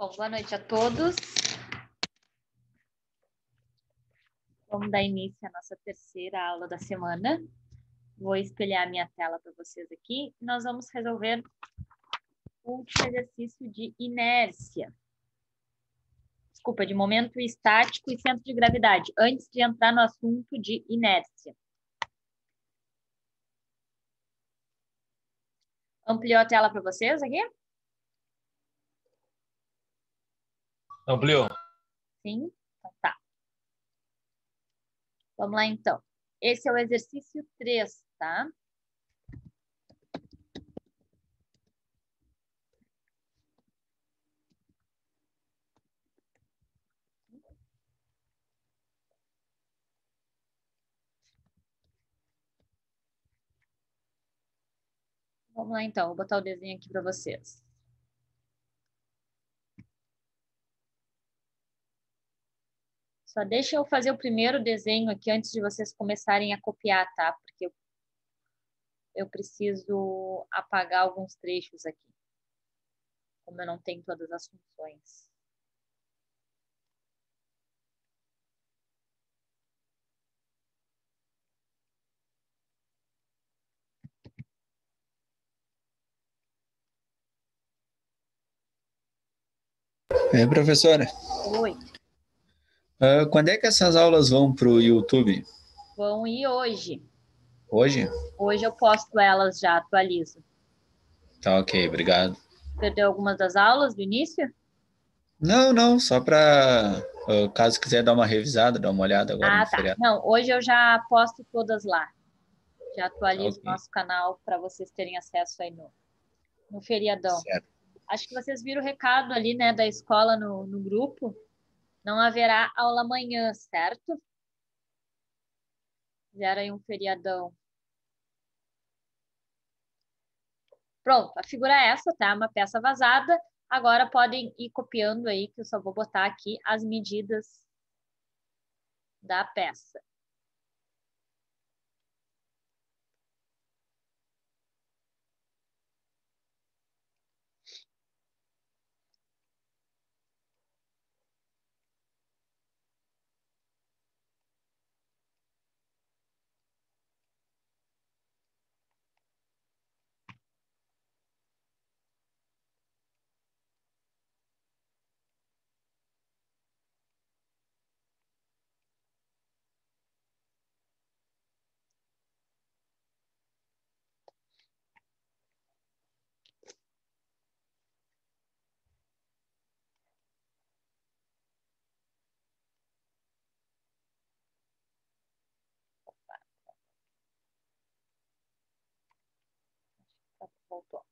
Bom, boa noite a todos. Vamos dar início à nossa terceira aula da semana. Vou espelhar a minha tela para vocês aqui. Nós vamos resolver o último exercício de inércia. Desculpa, de momento estático e centro de gravidade, antes de entrar no assunto de inércia. Ampliou a tela para vocês aqui? Ampliou. Sim? Então tá. Vamos lá, então. Esse é o exercício 3, tá? Vamos lá, então. Vou botar o desenho aqui para vocês. Só deixa eu fazer o primeiro desenho aqui antes de vocês começarem a copiar, tá? Porque eu preciso apagar alguns trechos aqui, como eu não tenho todas as funções. Professora, Oi. Quando é que essas aulas vão para o YouTube? Vão ir hoje. Hoje? Hoje eu posto elas já, atualizo. Tá, ok, obrigado. Perdeu algumas das aulas do início? Não, só para caso quiser dar uma revisada, dar uma olhada agora no Tá. feriado. Não, hoje eu já posto todas lá. Já atualizo o Ok, nosso canal para vocês terem acesso aí no feriadão. certo. Acho que vocês viram o recado ali, né, da escola no grupo. Não haverá aula amanhã, certo? Fizeram aí um feriadão. Pronto, a figura é essa, tá? Uma peça vazada. Agora podem ir copiando aí, que eu só vou botar aqui as medidas da peça. Voltou.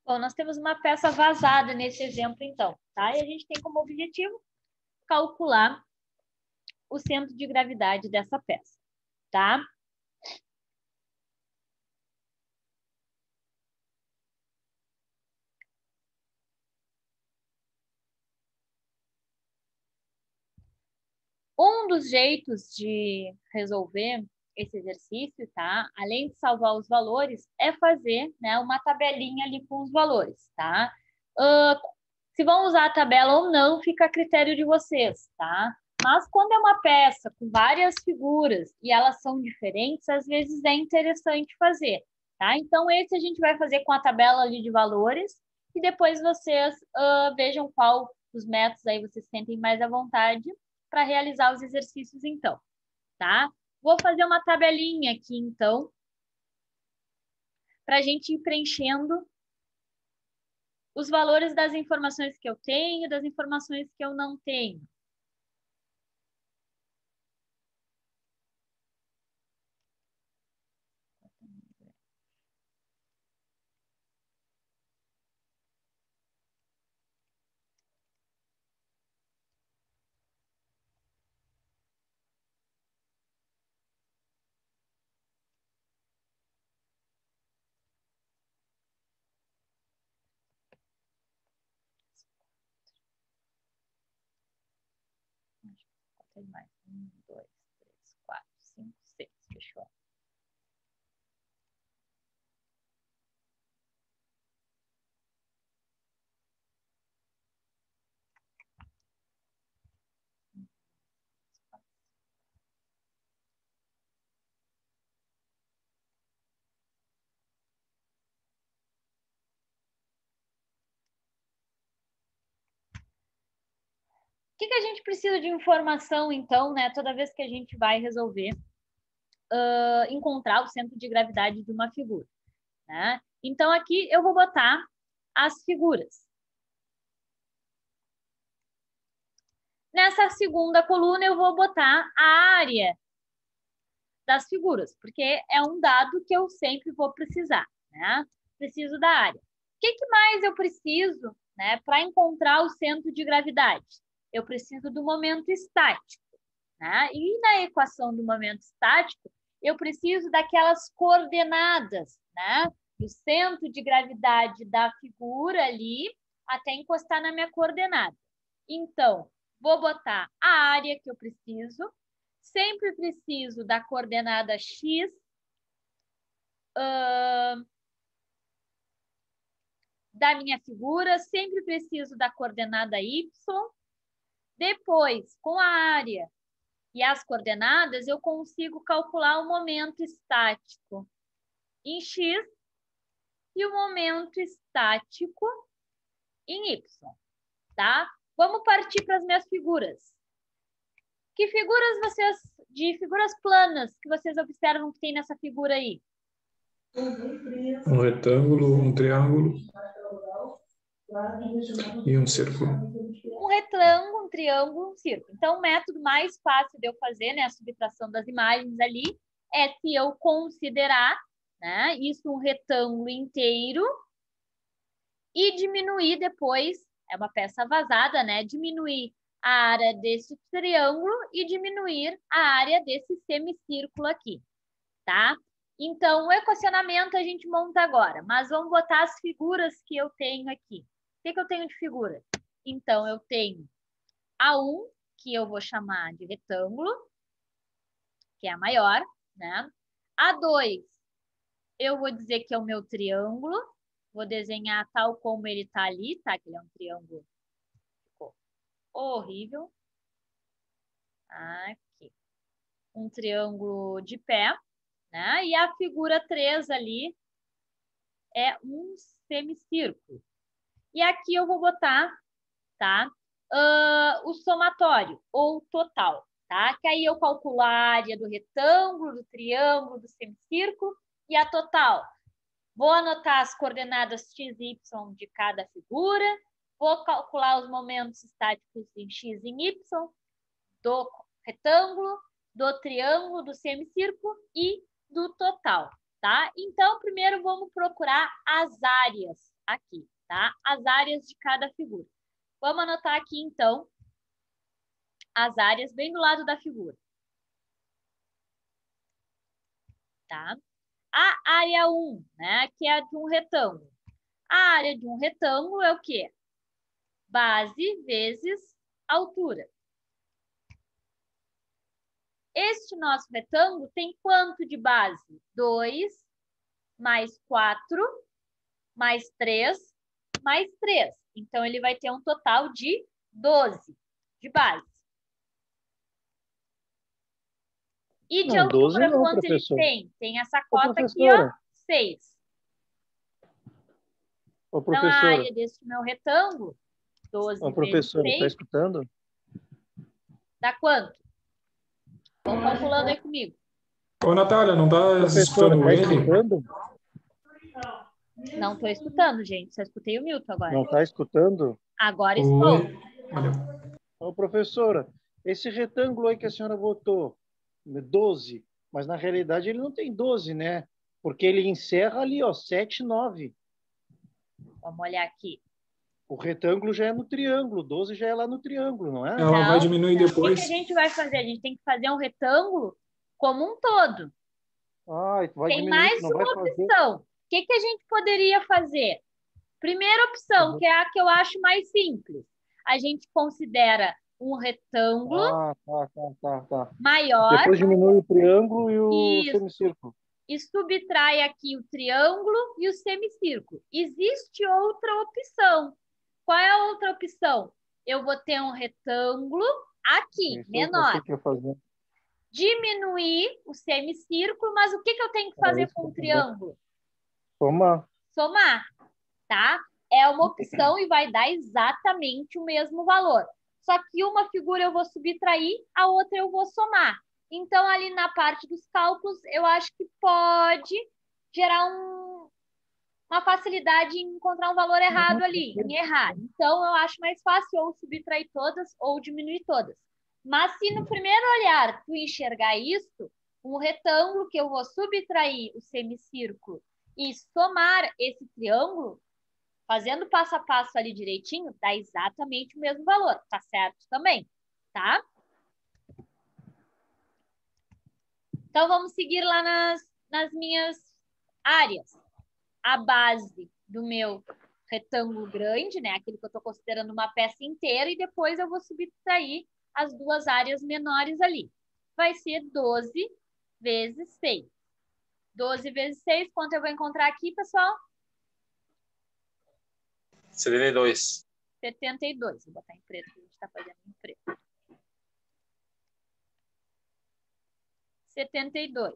Bom, nós temos uma peça vazada nesse exemplo, então, tá? E a gente tem como objetivo calcular o centro de gravidade dessa peça, tá? Um dos jeitos de resolver esse exercício, tá? Além de salvar os valores, é fazer, né, uma tabelinha ali com os valores, tá? Se vão usar a tabela ou não, fica a critério de vocês, tá? Mas quando é uma peça com várias figuras e elas são diferentes, às vezes é interessante fazer, tá? Então, esse a gente vai fazer com a tabela ali de valores e depois vocês vejam qual dos métodos aí vocês sentem mais à vontade para realizar os exercícios, então, tá? Vou fazer uma tabelinha aqui, então, para a gente ir preenchendo os valores das informações que eu tenho, das informações que eu não tenho. tem mais. 1, 2, 3, 4, 5, 6. Fechou. O que a gente precisa de informação, então, né? Toda vez que a gente vai resolver encontrar o centro de gravidade de uma figura, né? Então, aqui eu vou botar as figuras. Nessa segunda coluna, eu vou botar a área das figuras, porque é um dado que eu sempre vou precisar, né? Preciso da área. O que mais eu preciso, né, para encontrar o centro de gravidade? Eu preciso do momento estático, né? E na equação do momento estático, eu preciso daquelas coordenadas, né? Do centro de gravidade da figura ali até encostar na minha coordenada. Então, vou botar a área que eu preciso. Sempre preciso da coordenada x da minha figura. Sempre preciso da coordenada y. Depois, com a área e as coordenadas, eu consigo calcular o momento estático em x e o momento estático em y, tá? Vamos partir para as minhas figuras. Que figuras de figuras planas que vocês observam que tem nessa figura aí? Um retângulo, um triângulo e um círculo. Um retângulo, um triângulo, um círculo. Então, o método mais fácil de eu fazer, né, a subtração das imagens ali, é se eu considerar, né, isso um retângulo inteiro e diminuir depois, é uma peça vazada, né, diminuir a área desse triângulo e diminuir a área desse semicírculo aqui, tá? Então, o equacionamento a gente monta agora, mas vamos botar as figuras que eu tenho aqui. O que eu tenho de figura? Então, eu tenho A1, que eu vou chamar de retângulo, que é a maior, né? A2, eu vou dizer que é o meu triângulo. Vou desenhar tal como ele está ali, tá? Que ele é um triângulo. Ficou horrível. Aqui. Um triângulo de pé, né? E a figura 3 ali é um semicírculo. E aqui eu vou botar, tá? O somatório, ou total, tá? Que aí eu calculo a área do retângulo, do triângulo, do semicírculo e a total. Vou anotar as coordenadas x e y de cada figura, vou calcular os momentos estáticos em x e em y, do retângulo, do triângulo, do semicírculo e do total, tá? Então, primeiro vamos procurar as áreas aqui, tá? As áreas de cada figura. Vamos anotar aqui, então, as áreas bem do lado da figura. Tá? A área 1, né, que é a de um retângulo. A área de um retângulo é o quê? Base vezes altura. Este nosso retângulo tem quanto de base? 2, mais 4, mais 3, mais 3. Então, ele vai ter um total de 12 de base. E de altura, não, quanto professor. ele tem? Tem essa cota aqui, ó, 6. Ô, então, a área deste meu retângulo, 12 vezes 6. Está escutando? Dá quanto? Vão calculando aí comigo. Ô, Natália, não está escutando ele? Não estou escutando, gente. Só escutei o Milton agora. Não está escutando? Agora estou. Ô, professora, esse retângulo aí que a senhora botou, 12, mas na realidade ele não tem 12, né? Porque ele encerra ali, ó, 7, 9. Vamos olhar aqui. O retângulo já é no triângulo, 12 já é lá no triângulo, não é? Ela vai diminuir depois. O que a gente vai fazer? A gente tem que fazer um retângulo como um todo. Tem mais uma opção. O que a gente poderia fazer? Primeira opção, que é a que eu acho mais simples. A gente considera um retângulo Tá. maior Depois diminui o triângulo e o Isso. semicírculo. e subtrai aqui o triângulo e o semicírculo. Existe outra opção. Qual é a outra opção? Eu vou ter um retângulo aqui, Isso eu menor. sei que eu fazer. Diminuir o semicírculo, mas o que eu tenho que fazer isso com o que eu fazer. triângulo? Somar. Somar, tá? É uma opção e vai dar exatamente o mesmo valor. Só que uma figura eu vou subtrair, a outra eu vou somar. Então, ali na parte dos cálculos, eu acho que pode gerar uma facilidade em encontrar um valor errado ali, em errar. Então, eu acho mais fácil ou subtrair todas ou diminuir todas. Mas se no primeiro olhar tu enxergar isso, um retângulo que eu vou subtrair o semicírculo e somar esse triângulo, fazendo passo a passo ali direitinho, dá exatamente o mesmo valor. Tá certo também, tá? Então, vamos seguir lá nas minhas áreas. A base do meu retângulo grande, né? Aquele que eu estou considerando uma peça inteira, e depois eu vou subtrair as duas áreas menores ali. Vai ser 12 vezes 6. 12 vezes 6, quanto eu vou encontrar aqui, pessoal? 72. 72. Vou botar em preto, que a gente está fazendo em preto. 72.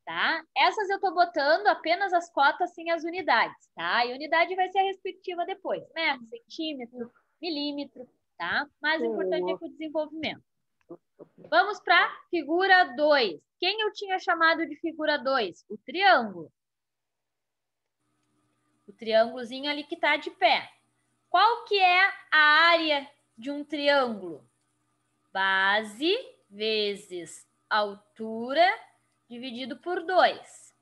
Tá? Essas eu estou botando apenas as cotas sem as unidades, tá? E unidade vai ser a respectiva depois, metro, centímetro, milímetro, tá? Mais importante é que o desenvolvimento. Vamos para figura 2. Quem eu tinha chamado de figura 2? O triângulo. O triângulozinho ali que está de pé. Qual que é a área de um triângulo? Base vezes altura dividido por 2.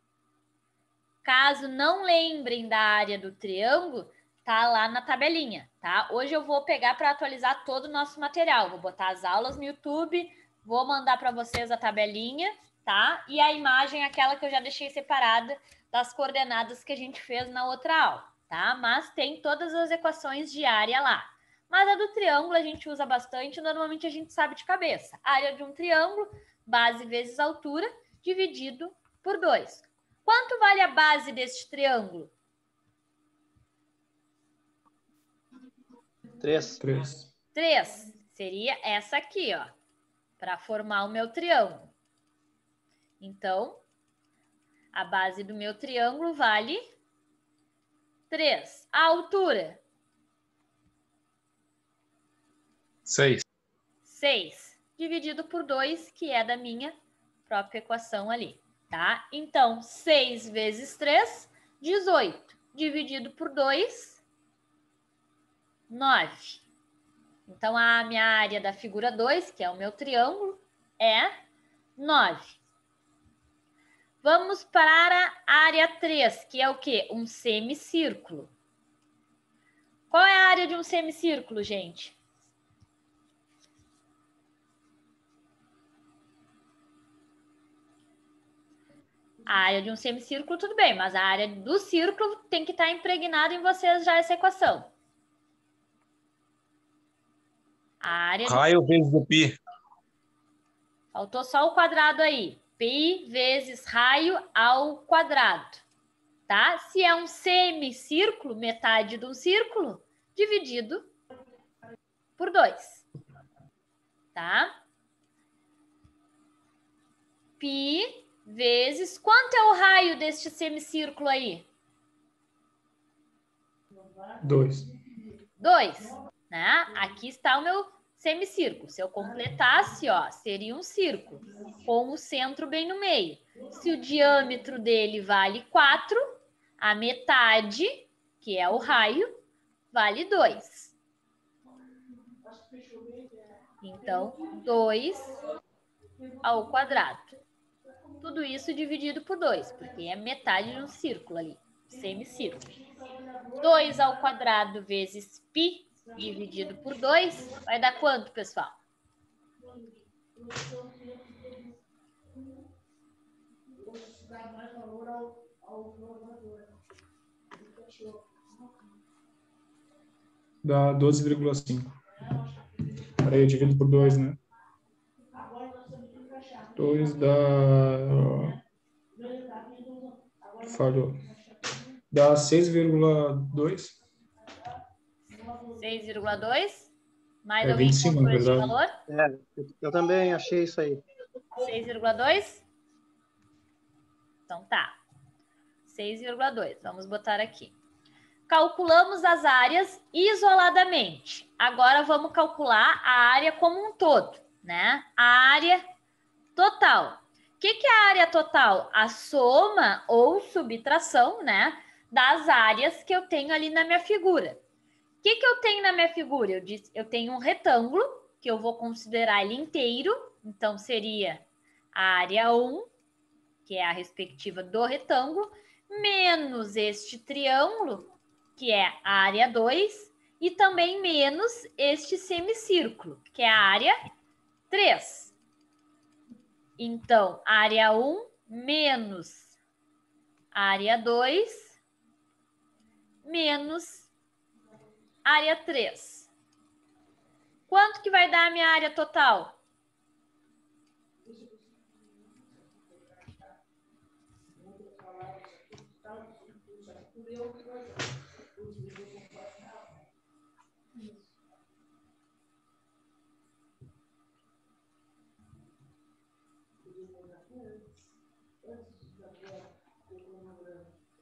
Caso não lembrem da área do triângulo, tá lá na tabelinha, tá? Hoje eu vou pegar para atualizar todo o nosso material. Vou botar as aulas no YouTube, vou mandar para vocês a tabelinha, tá? E a imagem, aquela que eu já deixei separada das coordenadas que a gente fez na outra aula, tá? Mas tem todas as equações de área lá. Mas a do triângulo a gente usa bastante, normalmente a gente sabe de cabeça. A área de um triângulo, base vezes altura, dividido por 2. Quanto vale a base deste triângulo? 3. 3. Seria essa aqui, ó, para formar o meu triângulo. Então, a base do meu triângulo vale 3. A altura? 6. 6. Dividido por 2, que é da minha própria equação ali, tá? Então, 6 vezes 3, 18. Dividido por 2, 9. Então, a minha área da figura 2, que é o meu triângulo, é 9. Vamos para a área 3, que é o quê? Um semicírculo. Qual é a área de um semicírculo, gente? A área de um semicírculo, tudo bem, mas a área do círculo tem que estar impregnada em vocês já essa equação. A área Raio vezes o pi. Faltou só o quadrado aí. Pi vezes raio ao quadrado, tá? Se é um semicírculo, metade de um círculo, dividido por 2, tá? Pi vezes... Quanto é o raio deste semicírculo aí? 2. 2, né? Aqui está o meu semicírculo. Se eu completasse, ó, seria um círculo com o centro bem no meio. Se o diâmetro dele vale 4, a metade, que é o raio, vale 2. Então, 2 ao quadrado. Tudo isso dividido por 2, porque é metade de um círculo ali, semicírculo. 2 ao quadrado vezes π dividido por 2 vai dar quanto, pessoal? dá 12,5. Aí eu divido por 2, né? 2 dá... Falhou. Dá 6,2. 6,2? Mais É alguém 25, encontrou na este verdade. valor? Eu também achei isso aí. 6,2? Então tá. 6,2. Vamos botar aqui. Calculamos as áreas isoladamente. Agora vamos calcular a área como um todo, né? A área total. O que é a área total? A soma ou subtração, né, das áreas que eu tenho ali na minha figura. O que eu tenho na minha figura? Eu tenho um retângulo, que eu vou considerar ele inteiro, então seria a área 1, que é a respectiva do retângulo, menos este triângulo, que é a área 2, e também menos este semicírculo, que é a área 3. Então, área 1 menos área 2 menos área 3. Quanto que vai dar a minha área total?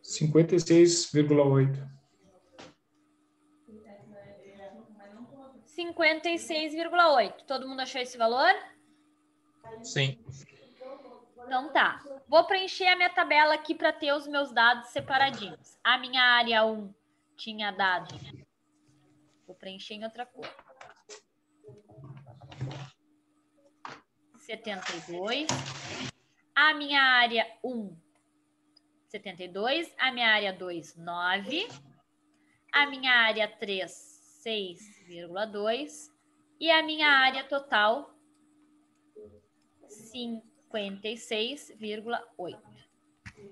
Cinquenta e 56,8. 56,8. Todo mundo achou esse valor? Sim. Então tá. Vou preencher a minha tabela aqui para ter os meus dados separadinhos. A minha área 1 tinha dado. Vou preencher em outra cor. 72. A minha área 1, 72. A minha área 2, 9. A minha área 3, 6,2. E a minha área total, 56,8.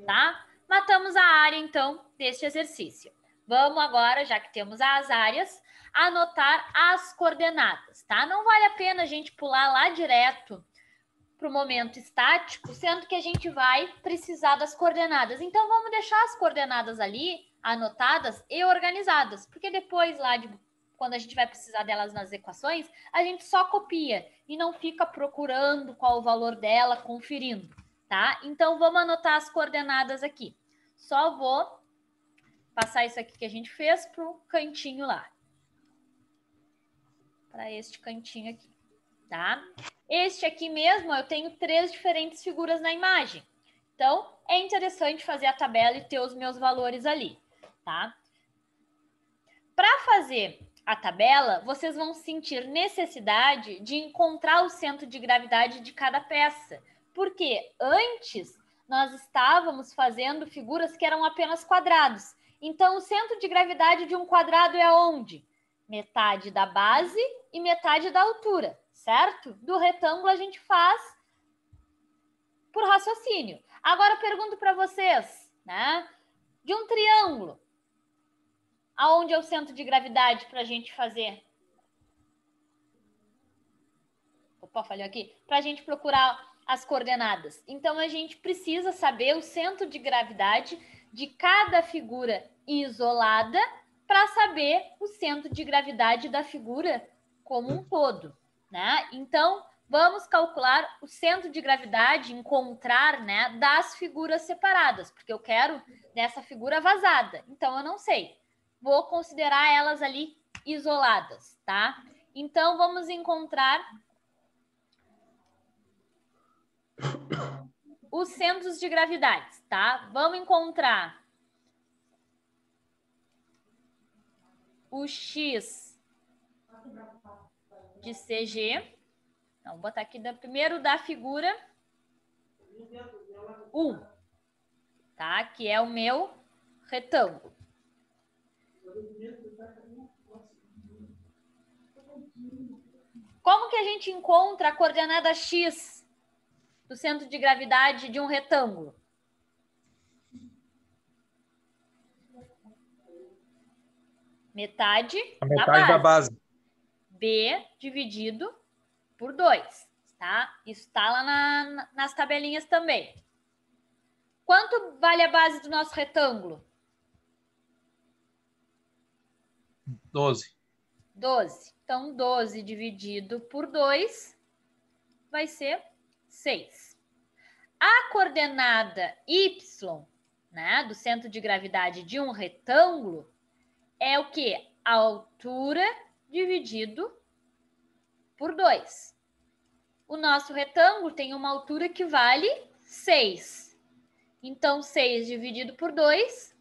Tá? Matamos a área, então, deste exercício. Vamos agora, já que temos as áreas, anotar as coordenadas, tá? Não vale a pena a gente pular lá direto para o momento estático, sendo que a gente vai precisar das coordenadas. Então, vamos deixar as coordenadas ali anotadas e organizadas, porque depois lá quando a gente vai precisar delas nas equações, a gente só copia e não fica procurando qual o valor dela, conferindo, tá? Então, vamos anotar as coordenadas aqui. Só vou passar isso aqui que a gente fez para o cantinho lá. Para este cantinho aqui, tá? Este aqui mesmo, eu tenho 3 diferentes figuras na imagem. Então, é interessante fazer a tabela e ter os meus valores ali, tá? Para fazer a tabela, vocês vão sentir necessidade de encontrar o centro de gravidade de cada peça, porque antes nós estávamos fazendo figuras que eram apenas quadrados. Então, o centro de gravidade de um quadrado é onde? Metade da base e metade da altura, certo? Do retângulo a gente faz por raciocínio. Agora eu pergunto para vocês, né? De um triângulo, aonde é o centro de gravidade para a gente fazer? Opa, falhou aqui. Para a gente procurar as coordenadas. Então, a gente precisa saber o centro de gravidade de cada figura isolada para saber o centro de gravidade da figura como um todo, né? Então, vamos calcular o centro de gravidade, encontrar, né, das figuras separadas, porque eu quero dessa figura vazada. Então, eu não sei. Vou considerar elas ali isoladas, tá? Então, vamos encontrar os centros de gravidade, tá? Vamos encontrar o X de CG. Então, vou botar aqui primeiro da figura 1, tá? Que é o meu retângulo. Como que a gente encontra a coordenada X do centro de gravidade de um retângulo? Metade A metade da base. B dividido por 2, tá? Isso está lá nas tabelinhas também. Quanto vale a base do nosso retângulo? 12. 12. Então, 12 dividido por 2 vai ser 6. A coordenada y, né, do centro de gravidade de um retângulo é o quê? A altura dividido por 2. O nosso retângulo tem uma altura que vale 6. Então, 6 dividido por 2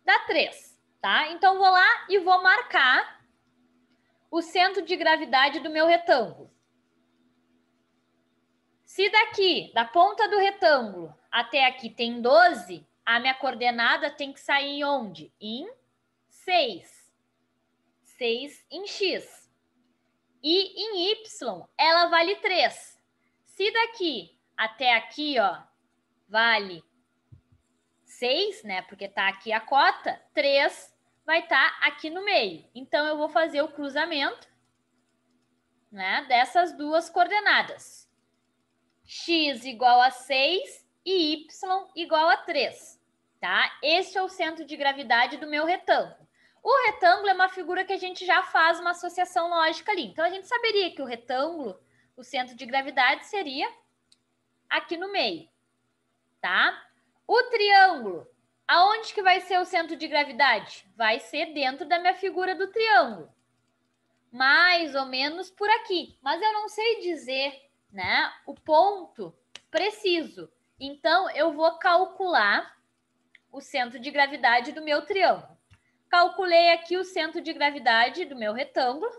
dá 3, tá? Então, vou lá e vou marcar o centro de gravidade do meu retângulo. Se daqui, da ponta do retângulo até aqui tem 12, a minha coordenada tem que sair onde? Em 6. 6 em x. E em y, ela vale 3. Se daqui até aqui, ó, vale 6, né? Porque tá aqui a cota, 3 vai estar aqui no meio. Então, eu vou fazer o cruzamento, né, dessas duas coordenadas. X igual a 6 e y igual a 3, tá? Este é o centro de gravidade do meu retângulo. O retângulo é uma figura que a gente já faz uma associação lógica ali. Então, a gente saberia que o retângulo, o centro de gravidade seria aqui no meio, tá? O triângulo, aonde que vai ser o centro de gravidade? Vai ser dentro da minha figura do triângulo. Mais ou menos por aqui. Mas eu não sei dizer, né, o ponto preciso. Então, eu vou calcular o centro de gravidade do meu triângulo. Calculei aqui o centro de gravidade do meu retângulo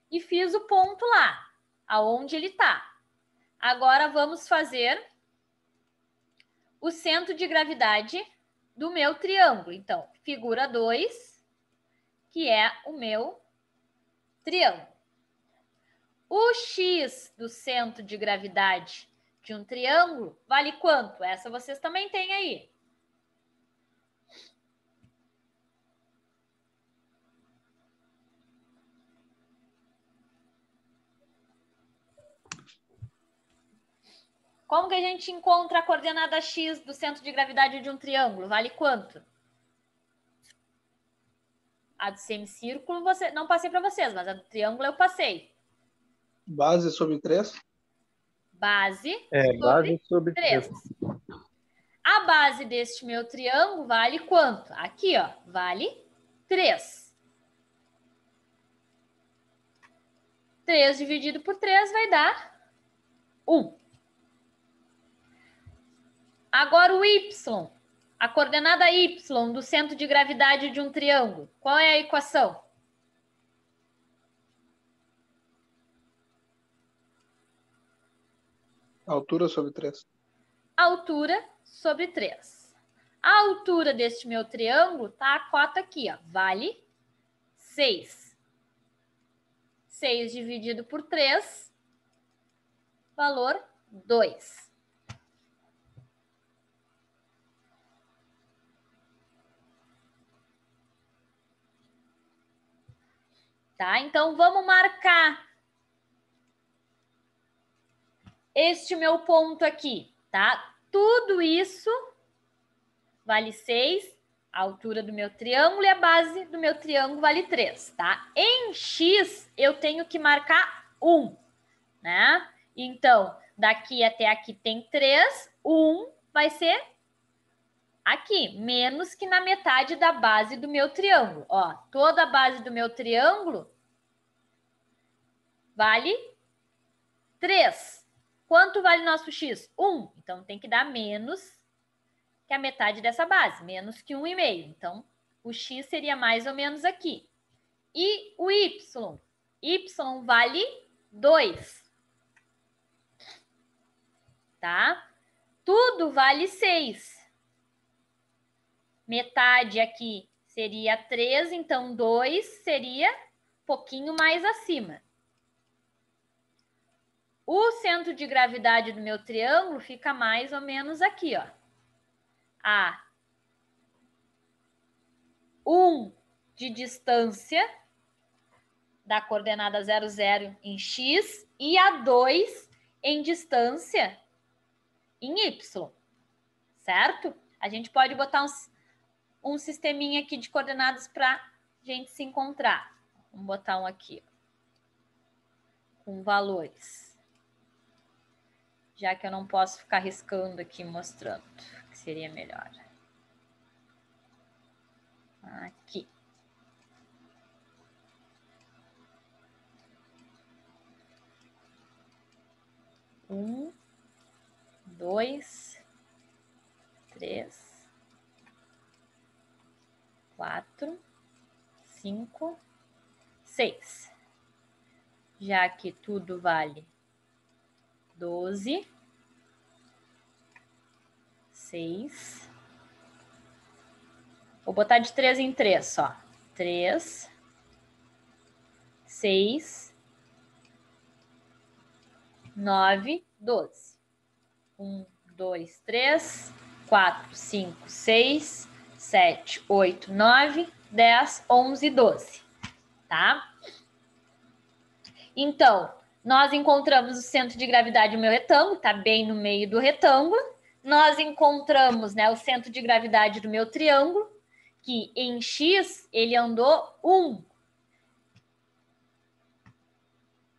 e fiz o ponto lá, aonde ele está. Agora, vamos fazer o centro de gravidade do meu triângulo. Então, figura 2, que é o meu triângulo. O x do centro de gravidade de um triângulo vale quanto? Essa vocês também têm aí. Como que a gente encontra a coordenada x do centro de gravidade de um triângulo? Vale quanto? A do semicírculo não passei para vocês, mas a do triângulo eu passei. Base sobre 3? Base sobre 3. A base deste meu triângulo vale quanto? Aqui, ó, vale 3. 3 dividido por 3 vai dar 1. Agora o y, a coordenada y do centro de gravidade de um triângulo. Qual é a equação? Altura sobre 3. Altura sobre 3. A altura deste meu triângulo tá a cota aqui, ó, vale 6. 6 dividido por 3, valor 2. Tá? Então, vamos marcar este meu ponto aqui, tá? Tudo isso vale 6, a altura do meu triângulo e a base do meu triângulo vale 3, tá? Em x, eu tenho que marcar 1, né? Então, daqui até aqui tem 3, 1 vai ser aqui, menos que na metade da base do meu triângulo. Ó, toda a base do meu triângulo vale 3. Quanto vale nosso x? 1. Então, tem que dar menos que a metade dessa base, menos que 1,5. Então, o x seria mais ou menos aqui. E o y? Y vale 2. Tá? Tudo vale 6. Metade aqui seria 3, então 2 seria um pouquinho mais acima. O centro de gravidade do meu triângulo fica mais ou menos aqui, ó. A 1 de distância da coordenada 0, 0 em x e a 2 em distância em y, certo? A gente pode botar um sisteminha aqui de coordenadas para a gente se encontrar. Vamos botar um aqui, com valores. Já que eu não posso ficar riscando aqui mostrando, que seria melhor. Aqui. Um, 2, 3, 4, 5, 6. Já que tudo vale 12, 6. Vou botar de 3 em 3 só. 3, 6, 9, 12. 1, 2, 3, 4, 5, 6, 7, 8, 9, 10, 11, 12. Tá? Então, nós encontramos o centro de gravidade do meu retângulo, tá bem no meio do retângulo. Nós encontramos, né, o centro de gravidade do meu triângulo, que em x ele andou 1.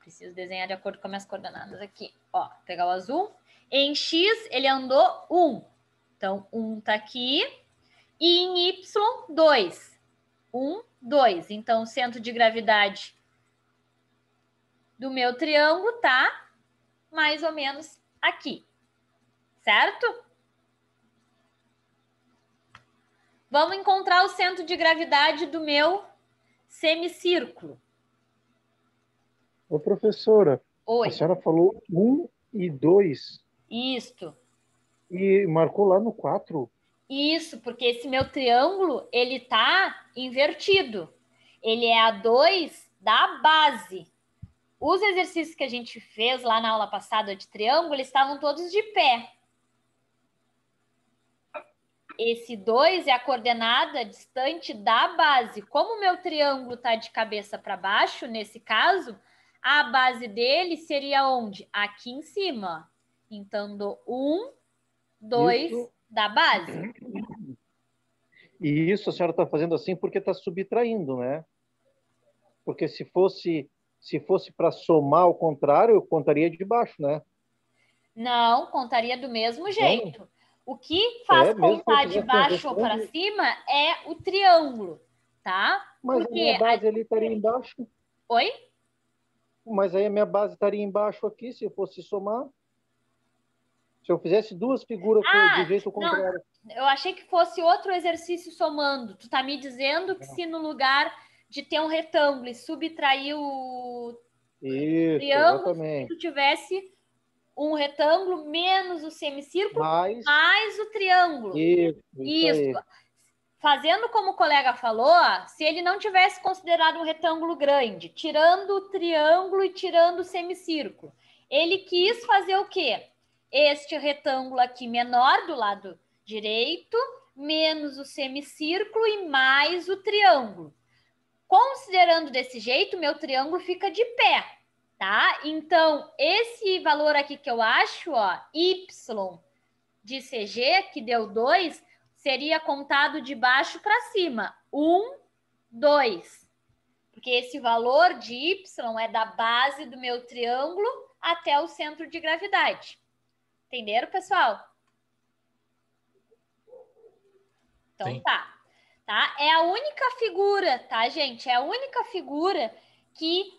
Preciso desenhar de acordo com as minhas coordenadas aqui. Ó, pegar o azul. Em x ele andou 1. Então, 1 tá aqui. E em y, 2. 1, 2. Então, o centro de gravidade do meu triângulo tá mais ou menos aqui. Certo? Vamos encontrar o centro de gravidade do meu semicírculo. Ô, professora, Oi. a senhora falou 1 e 2 Isto. e marcou lá no 4. Isso, porque esse meu triângulo, ele tá invertido. Ele é a 2 da base. Os exercícios que a gente fez lá na aula passada de triângulo, eles estavam todos de pé. Esse 2 é a coordenada distante da base. Como o meu triângulo está de cabeça para baixo, nesse caso, a base dele seria onde? Aqui em cima. Então, do 1, 2 Isso. da base. E isso a senhora está fazendo assim porque está subtraindo, né? Porque se fosse para somar ao contrário, eu contaria de baixo, né? Não, contaria do mesmo jeito. Não. O que faz Mesmo que eu contar de fizesse a baixo ou versão para cima é o triângulo, tá? Mas a minha base ali estaria embaixo. Oi? Mas aí a minha base estaria embaixo aqui, se eu fosse somar. Se eu fizesse duas figuras do jeito contrário. Eu achei que fosse outro exercício somando. Tu tá me dizendo que se no lugar de ter um retângulo e subtrair o triângulo, se tu tivesse um retângulo menos o semicírculo, mais o triângulo. Isso. Fazendo como o colega falou, se ele não tivesse considerado um retângulo grande, tirando o triângulo e tirando o semicírculo, ele quis fazer o quê? Este retângulo aqui menor do lado direito, menos o semicírculo e mais o triângulo. Considerando desse jeito, meu triângulo fica de pé, tá? Então, esse valor aqui que eu acho, ó, y de CG, que deu 2, seria contado de baixo para cima. 1, 2. Porque esse valor de y é da base do meu triângulo até o centro de gravidade. Entenderam, pessoal? Então, sim. Tá. É a única figura, tá, gente? É a única figura que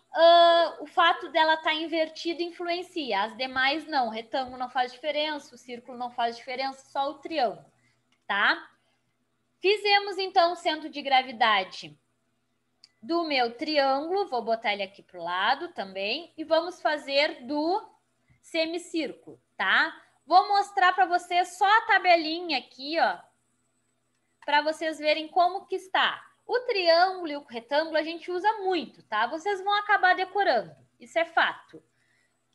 o fato dela estar invertida influencia. As demais não. O retângulo não faz diferença, o círculo não faz diferença, só o triângulo, tá? Fizemos, então, o centro de gravidade do meu triângulo. Vou botar ele aqui para o lado também. E vamos fazer do semicírculo, tá? Vou mostrar para vocês só a tabelinha aqui, ó, para vocês verem como que está. O triângulo e o retângulo a gente usa muito, tá? Vocês vão acabar decorando, isso é fato.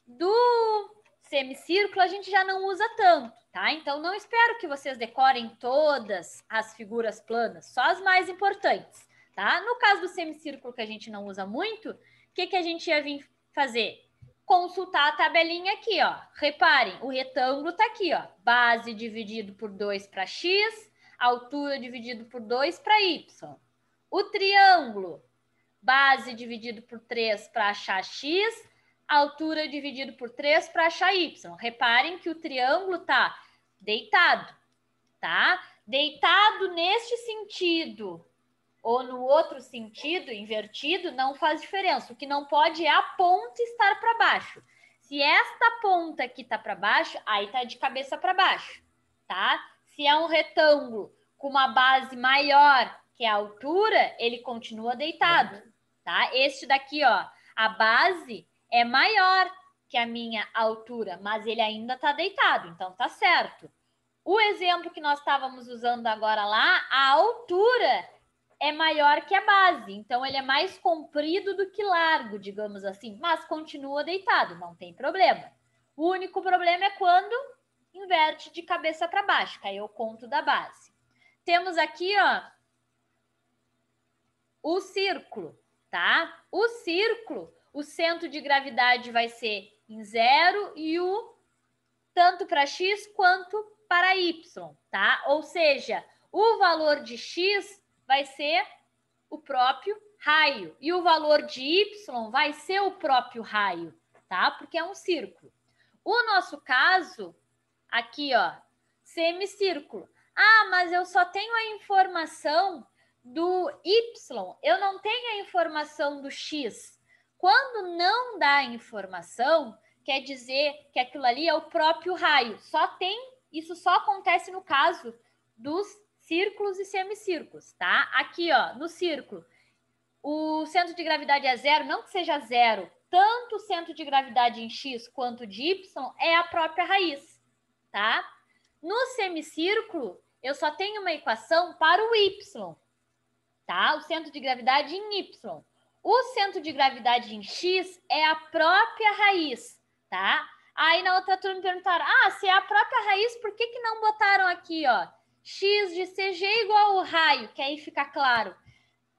Do semicírculo a gente já não usa tanto, tá? Então, não espero que vocês decorem todas as figuras planas, só as mais importantes, tá? No caso do semicírculo, que a gente não usa muito, o que a gente ia vir fazer? Consultar a tabelinha aqui, ó. Reparem, o retângulo tá aqui, ó. Base dividido por 2 para x, altura dividido por 2 para y. O triângulo, base dividido por 3 para achar x, altura dividido por 3 para achar y. Reparem que o triângulo tá deitado, tá? Deitado neste sentido ou no outro sentido, invertido, não faz diferença. O que não pode é a ponta estar para baixo. Se esta ponta aqui está para baixo, aí está de cabeça para baixo, tá? Se é um retângulo com uma base maior que a altura, ele continua deitado, tá? Este daqui, ó, a base é maior que a minha altura, mas ele ainda está deitado, então tá certo. O exemplo que nós estávamos usando agora lá, a altura é maior que a base, então ele é mais comprido do que largo, digamos assim, mas continua deitado, não tem problema. O único problema é quando inverte de cabeça para baixo, que aí eu conto da base. Temos aqui, ó, o círculo, tá? O círculo, o centro de gravidade vai ser em 0 e o tanto para x quanto para y, tá? Ou seja, o valor de x vai ser o próprio raio. E o valor de y vai ser o próprio raio, tá? Porque é um círculo. O nosso caso, aqui, ó, semicírculo. Ah, mas eu só tenho a informação do y, eu não tenho a informação do x. Quando não dá informação, quer dizer que aquilo ali é o próprio raio. Isso só acontece no caso dos círculos e semicírculos, tá? Aqui, ó, no círculo, o centro de gravidade é 0, não que seja 0, tanto o centro de gravidade em x quanto de y é a própria raiz, tá? No semicírculo, eu só tenho uma equação para o y, tá? O centro de gravidade em y. O centro de gravidade em x é a própria raiz, tá? Aí na outra turma me perguntaram, se é a própria raiz, por que não botaram aqui, ó, x de CG igual ao raio, que aí fica claro.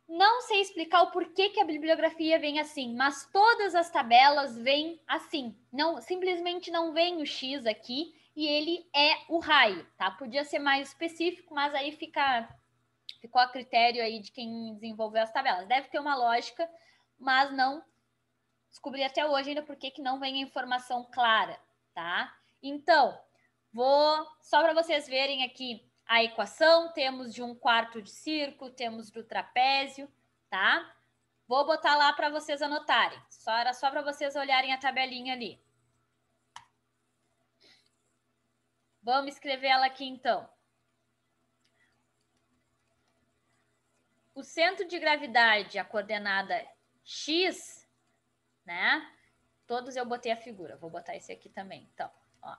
Não sei explicar o porquê que a bibliografia vem assim, mas todas as tabelas vêm assim. Não, simplesmente não vem o x aqui e ele é o raio, tá? Podia ser mais específico, mas aí ficou a critério aí de quem desenvolveu as tabelas. Deve ter uma lógica, mas não descobri até hoje ainda por que não vem a informação clara, tá? Então, só para vocês verem aqui a equação, temos de 1/4 de círculo, temos do trapézio, tá? Vou botar lá para vocês anotarem. Era só para vocês olharem a tabelinha ali. Vamos escrever ela aqui, então. O centro de gravidade, a coordenada x, né? Todos eu botei a figura. Vou botar esse aqui também. Então, ó.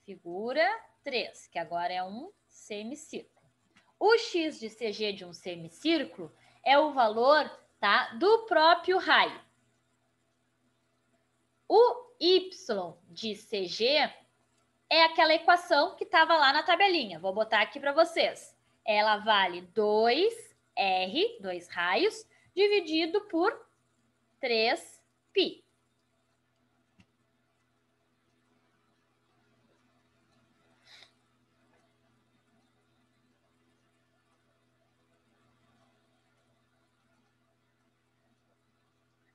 Figura 3, que agora é um semicírculo. O x de CG de um semicírculo é o valor, tá, do próprio raio. O y de CG é aquela equação que estava lá na tabelinha. Vou botar aqui para vocês. Ela vale 2R, 2 raios, dividido por 3π.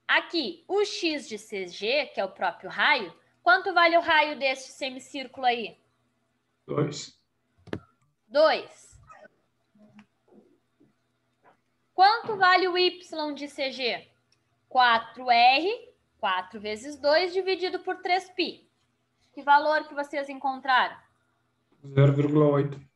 Aqui, o x de CG, que é o próprio raio, quanto vale o raio deste semicírculo aí? 2. 2. Quanto vale o y de CG? 4R, 4 vezes 2, dividido por 3π. Que valor que vocês encontraram? 0,8.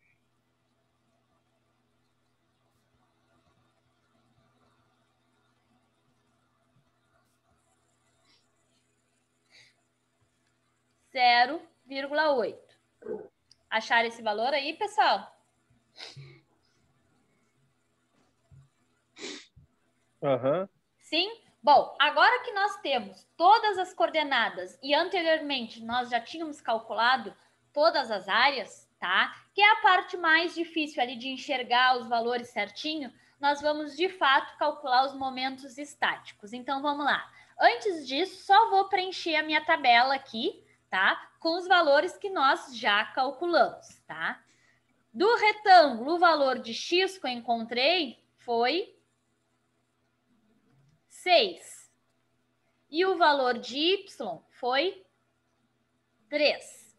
Zero 0,8. Acharam esse valor aí, pessoal? Aham. Sim? Bom, agora que nós temos todas as coordenadas e anteriormente nós já tínhamos calculado todas as áreas, tá? Que é a parte mais difícil ali de enxergar os valores certinho, nós vamos de fato calcular os momentos estáticos. Então vamos lá. Antes disso, só vou preencher a minha tabela aqui, tá? Com os valores que nós já calculamos, tá? Do retângulo, o valor de x que eu encontrei foi 6. E o valor de y foi 3.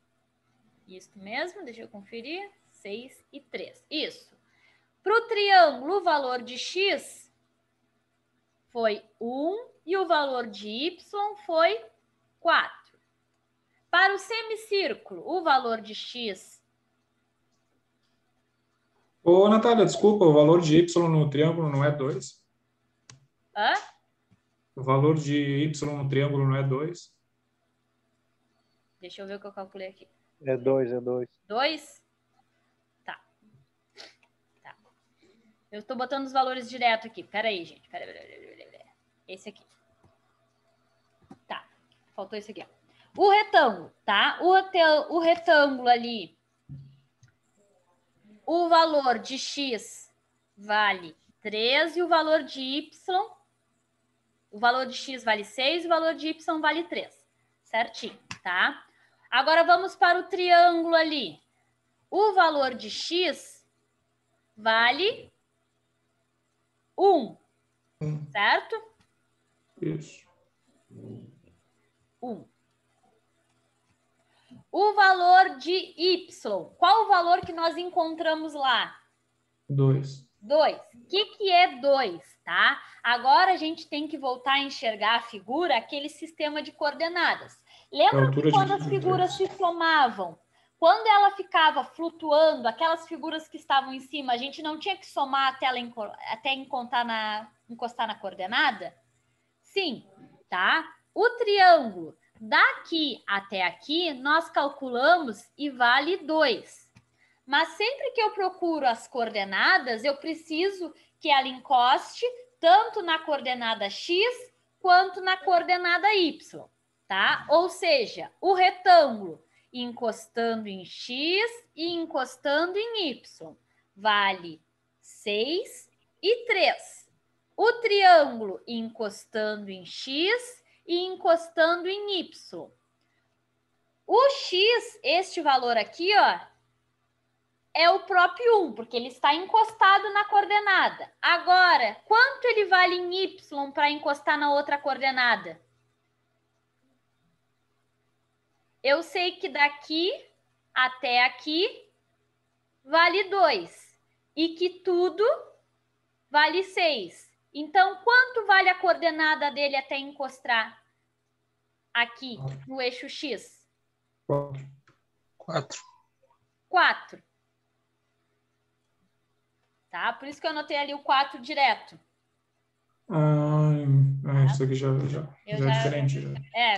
Isso mesmo, deixa eu conferir. 6 e 3. Isso. Para o triângulo, o valor de x foi 1 e o valor de y foi 4. Para o semicírculo, o valor de x... Ô, Natália, desculpa, o valor de y no triângulo não é 2? Hã? O valor de y no triângulo não é 2? Deixa eu ver o que eu calculei aqui. É 2, é 2. 2? Tá. Eu estou botando os valores direto aqui. Pera aí, gente. Pera. Esse aqui. Tá. Faltou esse aqui, ó. O retângulo, tá? O retângulo ali, o valor de x vale 3 e o valor de y, o valor de x vale 6 e o valor de y vale 3. Certinho, tá? Agora vamos para o triângulo ali. O valor de x vale 1, certo? Isso. 1. O valor de y, qual o valor que nós encontramos lá? 2. 2. O que é 2, tá? Agora a gente tem que voltar a enxergar a figura, aquele sistema de coordenadas. Lembra que quando as figuras se somavam, quando ela ficava flutuando, aquelas figuras que estavam em cima, a gente não tinha que somar até encostar na coordenada? Sim, tá? O triângulo, daqui até aqui, nós calculamos e vale 2. Mas sempre que eu procuro as coordenadas, eu preciso que ela encoste tanto na coordenada x quanto na coordenada y, tá? Ou seja, o retângulo encostando em x e encostando em y vale 6 e 3. O triângulo encostando em x e encostando em y. O x, este valor aqui, ó, é o próprio 1, porque ele está encostado na coordenada. Agora, quanto ele vale em y para encostar na outra coordenada? Eu sei que daqui até aqui vale 2 e que tudo vale 6. Então, quanto vale a coordenada dele até encostar aqui no eixo X? 4. 4. Tá? Por isso que eu anotei ali o 4 direto. Isso aqui já é diferente.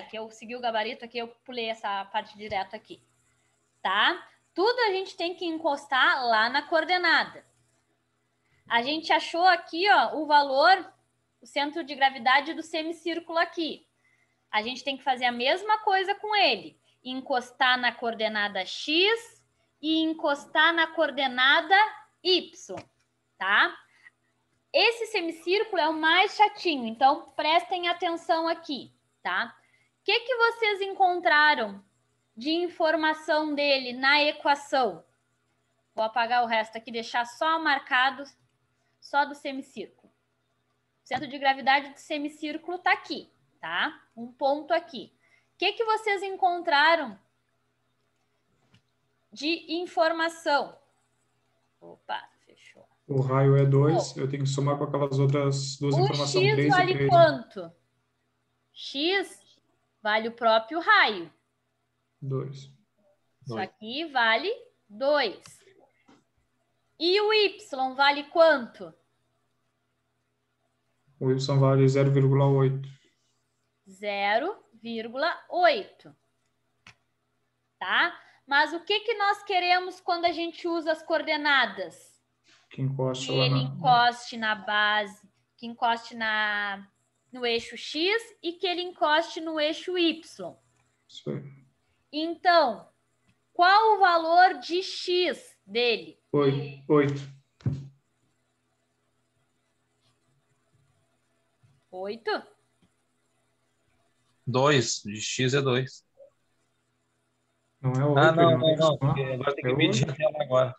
Que eu segui o gabarito aqui, eu pulei essa parte direto aqui. Tá? Tudo a gente tem que encostar lá na coordenada. A gente achou aqui, ó, o valor, o centro de gravidade do semicírculo aqui. A gente tem que fazer a mesma coisa com ele. Encostar na coordenada x e encostar na coordenada y, tá? Esse semicírculo é o mais chatinho, então prestem atenção aqui, tá? O que vocês encontraram de informação dele na equação? Vou apagar o resto aqui, deixar só marcado, só do semicírculo. O centro de gravidade do semicírculo está aqui, tá? Um ponto aqui. O que vocês encontraram de informação? Opa, fechou. O raio é 2, eu tenho que somar com aquelas outras duas informações. O x vale quanto? X vale o próprio raio. 2. Isso aqui vale 2. E o y vale quanto? O y vale 0,8. 0,8. Tá? Mas o que nós queremos quando a gente usa as coordenadas? Que encoste que ele encoste na base, que encoste na no eixo X e que ele encoste no eixo Y. Isso aí. Então, qual o valor de X dele? 8. 8? 2. De X é 2. Não é 8, Ah, ele não, não tem que não, não. somar. Porque agora tem É que medir 8. a tela agora.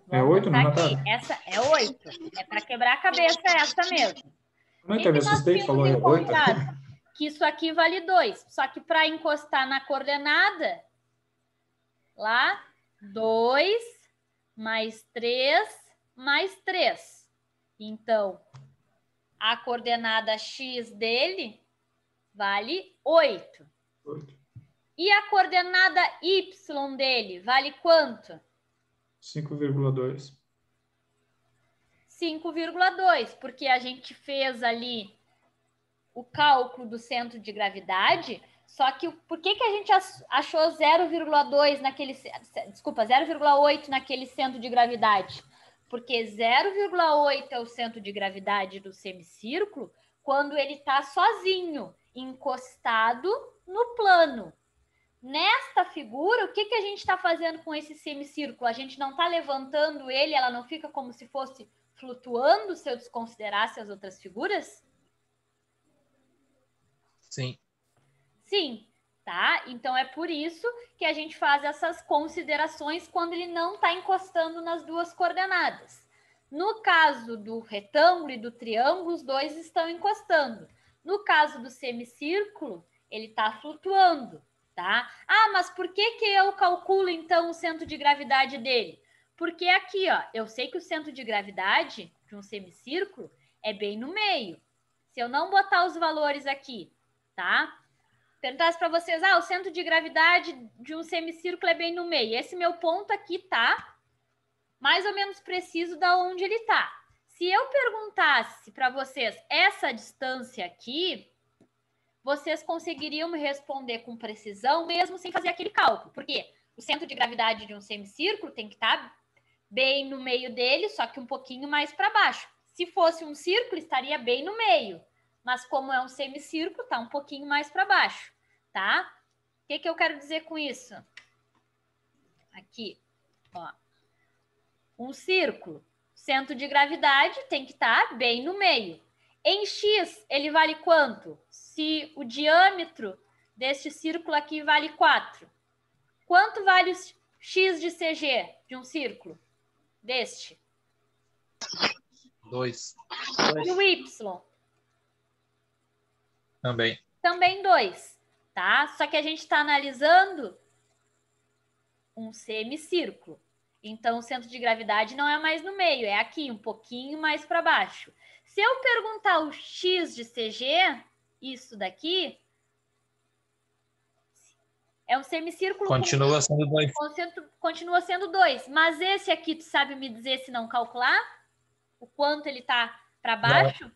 É Vamos 8, né, botar aqui. Natália? Essa é 8. É para quebrar a cabeça essa mesmo. Não, O até me que nós assustei, tu tínhamos falou é 8. encontrado? Que isso aqui vale 2. Só que para encostar na coordenada, lá, 2 mais 3 mais 3. Então, a coordenada X dele vale 8. 8. E a coordenada Y dele vale quanto? 5,2. 5,2, porque a gente fez ali o cálculo do centro de gravidade, só que por que a gente achou 0,2 naquele, desculpa, 0,8 naquele centro de gravidade? Porque 0,8 é o centro de gravidade do semicírculo quando ele está sozinho, encostado no plano. Nesta figura, o que a gente está fazendo com esse semicírculo? A gente não está levantando ele, ela não fica como se fosse flutuando se eu desconsiderasse as outras figuras? Sim. Sim, tá? Então é por isso que a gente faz essas considerações quando ele não está encostando nas duas coordenadas. No caso do retângulo e do triângulo, os dois estão encostando. No caso do semicírculo, ele está flutuando, tá? Ah, mas por que eu calculo então o centro de gravidade dele? Porque aqui, ó, eu sei que o centro de gravidade de um semicírculo é bem no meio. Se eu não botar os valores aqui, tá? Perguntasse para vocês, o centro de gravidade de um semicírculo é bem no meio. Esse meu ponto aqui tá mais ou menos preciso da onde ele tá. Se eu perguntasse para vocês essa distância aqui, vocês conseguiriam me responder com precisão, mesmo sem fazer aquele cálculo. Porque o centro de gravidade de um semicírculo tem que estar bem no meio dele, só que um pouquinho mais para baixo. Se fosse um círculo, estaria bem no meio. Mas como é um semicírculo, está um pouquinho mais para baixo, tá? O que eu quero dizer com isso? Aqui, ó. Um círculo, centro de gravidade tem que estar bem no meio. Em X, ele vale quanto? Se o diâmetro deste círculo aqui vale 4. Quanto vale o X de CG de um círculo deste? 2. E o Y? Também. Também 2, tá? Só que a gente está analisando um semicírculo. Então, o centro de gravidade não é mais no meio, é aqui, um pouquinho mais para baixo. Se eu perguntar o X de CG, isso daqui, é um semicírculo... Continua sendo 2. Continua sendo 2. Mas esse aqui, tu sabe me dizer se não calcular? O quanto ele está para baixo?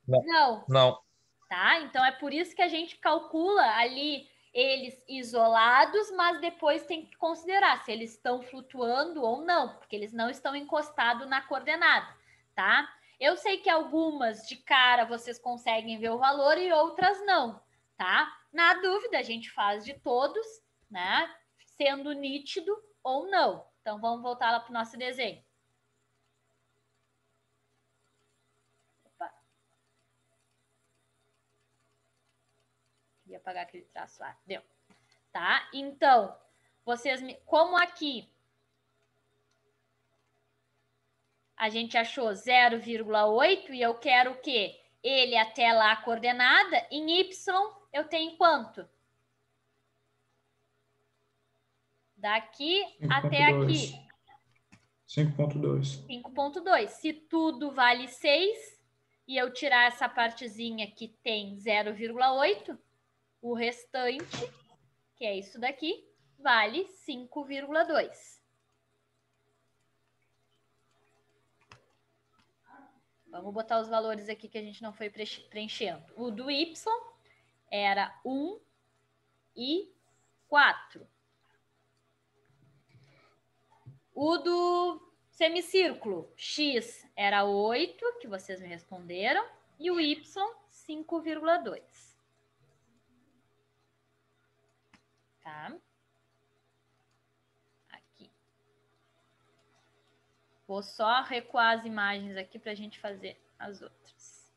Não. Não. Tá? Então, é por isso que a gente calcula ali eles isolados, mas depois tem que considerar se eles estão flutuando ou não, porque eles não estão encostados na coordenada, tá? Eu sei que algumas de cara vocês conseguem ver o valor e outras não, tá? Na dúvida, a gente faz de todos, né? Sendo nítido ou não. Então, vamos voltar lá para o nosso desenho. Queria apagar aquele traço lá. Deu. Tá? Então, vocês, como aqui a gente achou 0,8 e eu quero o quê? Ele até lá a coordenada, em Y eu tenho quanto? Daqui 5. até aqui. 5,2. 5,2. Se tudo vale 6 e eu tirar essa partezinha que tem 0,8, o restante, que é isso daqui, vale 5,2. Vamos botar os valores aqui que a gente não foi preenchendo. O do Y era 1 e 4. O do Semicírculo, x era 8, que vocês me responderam, e o y, 5,2. Tá? Aqui. Vou só recuar as imagens aqui para a gente fazer as outras.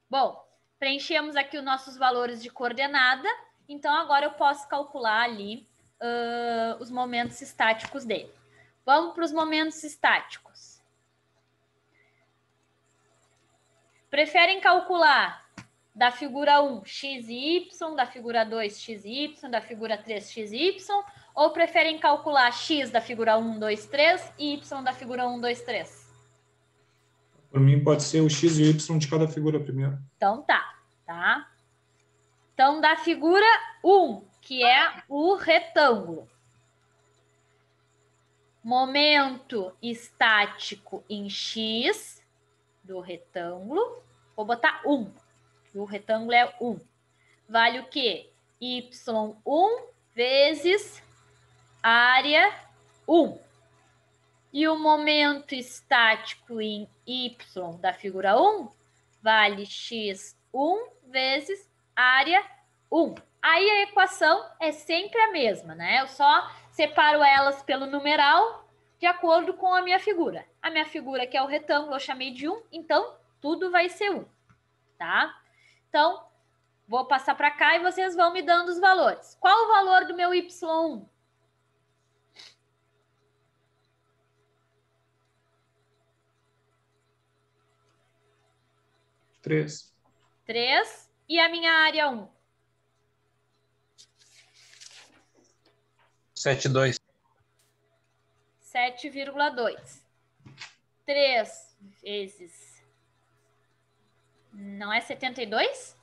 Bom, preenchemos aqui os nossos valores de coordenada, então agora eu posso calcular ali os momentos estáticos dele. Vamos para os momentos estáticos. Preferem calcular da figura 1, x e y, da figura 2, x e y, da figura 3, x e y, ou preferem calcular x da figura 1, 2, 3 e y da figura 1, 2, 3? Por mim, pode ser o x e o y de cada figura primeiro. Então tá? Então, da figura 1, que é o retângulo. Momento estático em x do retângulo. Vou botar 1. O retângulo é 1. Vale o quê? Y1 vezes área 1. E o momento estático em y da figura 1 vale x1 vezes área 1. Aí a equação é sempre a mesma, né? Eu só separo elas pelo numeral de acordo com a minha figura. A minha figura, que é o retângulo, eu chamei de 1, então tudo vai ser 1, tá? Então, vou passar para cá e vocês vão me dando os valores. Qual o valor do meu y1? 3. 3. E a minha área 1? 7,2. 7,2. 3 vezes... Não é 72?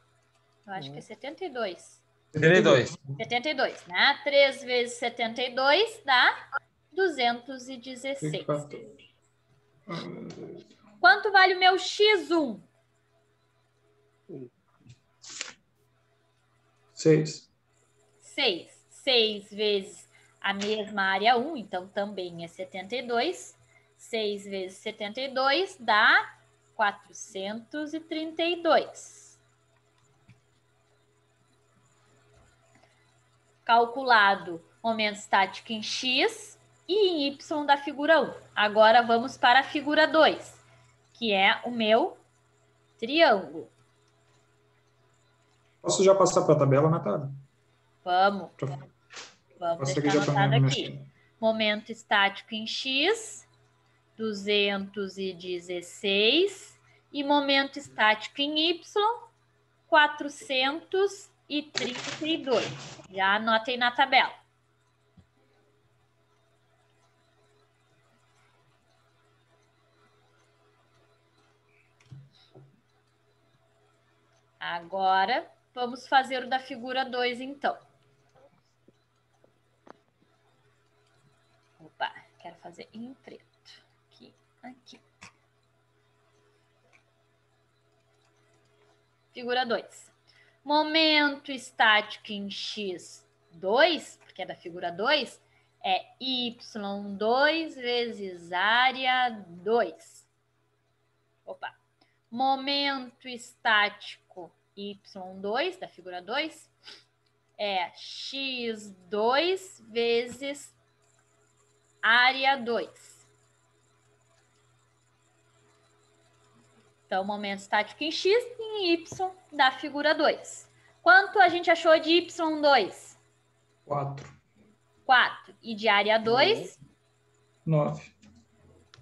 Eu acho que é 72. 72. 72, né? 3 vezes 72 dá 216. Quanto vale o meu x1? 6. 6. 6 vezes a mesma área 1, então também é 72. 6 vezes 72 dá 432. Calculado momento estático em x e em y da figura 1. Agora vamos para a figura 2, que é o meu triângulo. Posso já passar para a tabela, Natália? Vamos deixar anotado aqui. Momento estático em x, 216. E momento estático em y, 432. Já anotei na tabela. Agora, vamos fazer o da figura 2, então. Opa, quero fazer em preto. Aqui. Figura 2. Momento estático em x2, porque é da figura 2, é y2 vezes área 2. Opa. Momento estático y2, da figura 2, é x2 vezes área 2. Então, momento estático em x e em y da figura 2. Quanto a gente achou de y2? 4. 4. E de área 2? 9.